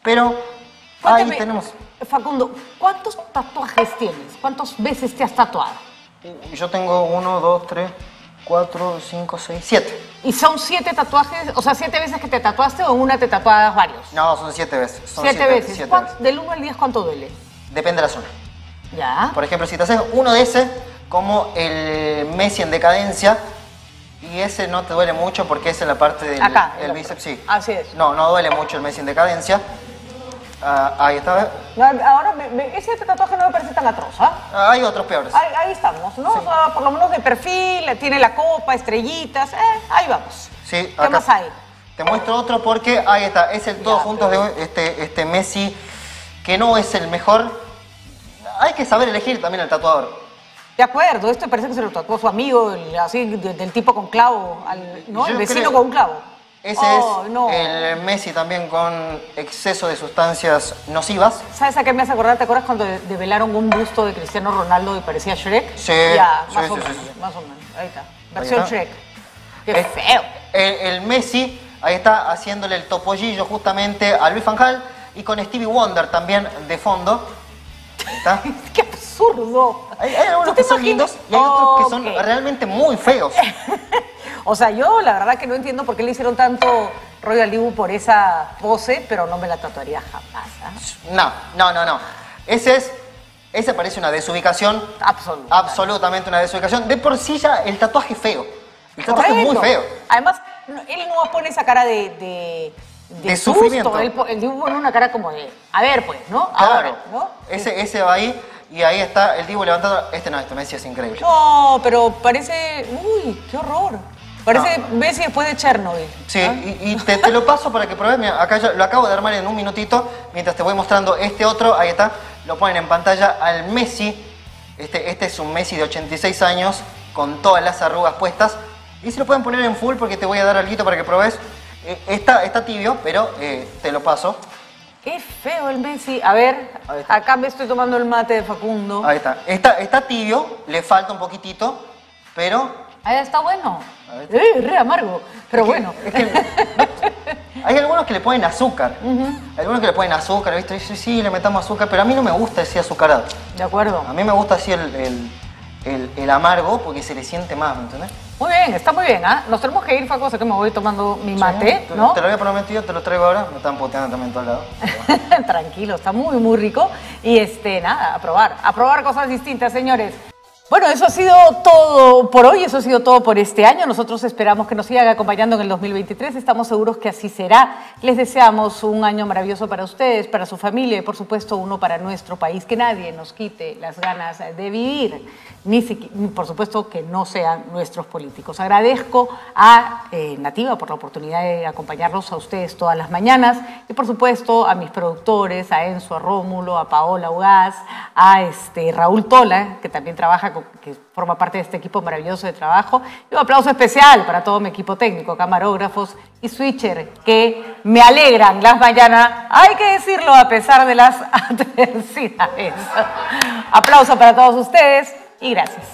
pero Cuéntame, ahí tenemos. Facundo, ¿cuántos tatuajes tienes? ¿Cuántas veces te has tatuado? Yo tengo 1, 2, 3, 4, 5, 6, 7. ¿Y son 7 tatuajes? O sea, 7 veces que te tatuaste o en una te tatuabas varios. No, son 7 veces. Son 7 veces. 7 veces. Del 1 al 10, ¿cuánto duele? Depende de la zona. Ya. Por ejemplo, si te haces uno de ese, como el Messi en decadencia, y ese no te duele mucho porque es en la parte del acá, el bíceps, sí. Así es. No, no duele mucho el Messi en decadencia. Ahí está. Ahora, ese tatuaje no me parece tan atroz, ¿ah? Hay otros peores. Ahí estamos, ¿no? Sí. O sea, por lo menos de perfil, tiene la copa, estrellitas, ahí vamos. Sí, ¿Qué más hay? Te muestro otro porque ahí está, es el todos juntos de este Messi, que no es el mejor. Hay que saber elegir también el tatuador. De acuerdo, esto parece que se lo tatuó su amigo, así del tipo con clavo, ¿no? El vecino con un clavo. Ese es el Messi también con exceso de sustancias nocivas. ¿Sabes a qué me hace acordar? ¿Te acuerdas cuando develaron un busto de Cristiano Ronaldo y parecía Shrek? Sí. Ya, sí, más o menos. Ahí está. Versión Shrek. ¡Qué feo! El Messi, ahí está haciéndole el topollillo justamente a Luis Van Gaal y con Stevie Wonder también de fondo. Ahí está. ¡Qué absurdo! Hay algunos que son lindos y hay otros que son realmente muy feos. O sea, yo la verdad que no entiendo por qué le hicieron tanto rollo al Dibu por esa pose, pero no me la tatuaría jamás. No. Ese parece una desubicación. Absolutamente una desubicación. De por sí ya el tatuaje es feo. El tatuaje es muy feo. Además, él no pone esa cara de sufrimiento. El Dibu pone una cara como de, a ver pues, ¿no? Claro. Ahora, ¿no? Ese va ahí y ahí está el Dibu levantando. Este Messi es increíble. No, pero parece, uy, qué horror. Parece Messi después de Chernobyl. Sí, y te lo paso para que pruebes. Mira, acá ya lo acabo de armar en un minutito, mientras te voy mostrando este otro. Ahí está, lo ponen en pantalla al Messi. Este es un Messi de 86 años, con todas las arrugas puestas. Y se lo pueden poner en full porque te voy a dar algo para que pruebes. Está tibio, pero te lo paso. Qué feo el Messi. A ver, acá me estoy tomando el mate de Facundo. Ahí está. Está tibio, le falta un poquitito, pero... Ahí está bueno. Re amargo, pero bueno. Hay algunos que le ponen azúcar. Hay algunos que le ponen azúcar, ¿viste? Sí, le metamos azúcar, pero a mí no me gusta ese azucarado. De acuerdo. A mí me gusta así el amargo porque se le siente más, ¿me entendés? Muy bien, está muy bien, ¿ah? Nos tenemos que ir, Facu, así que me voy tomando mi mate, ¿no? Te lo había prometido, te lo traigo ahora. Me están puteando también en todos lados. Tranquilo, está muy, muy rico. Y nada, a probar cosas distintas, señores. Bueno, eso ha sido todo por hoy, eso ha sido todo por este año. Nosotros esperamos que nos sigan acompañando en el 2023, estamos seguros que así será. Les deseamos un año maravilloso para ustedes, para su familia y por supuesto uno para nuestro país. Que nadie nos quite las ganas de vivir, ni por supuesto que no sean nuestros políticos. Agradezco a Nativa por la oportunidad de acompañarlos a ustedes todas las mañanas y por supuesto a mis productores, a Enzo, a Rómulo, a Paola Ugaz, a Raúl Tola, que también trabaja que forma parte de este equipo maravilloso de trabajo. Y un aplauso especial para todo mi equipo técnico, camarógrafos y switcher, que me alegran las mañanas, hay que decirlo, a pesar de las adversidades. Aplauso para todos ustedes y gracias.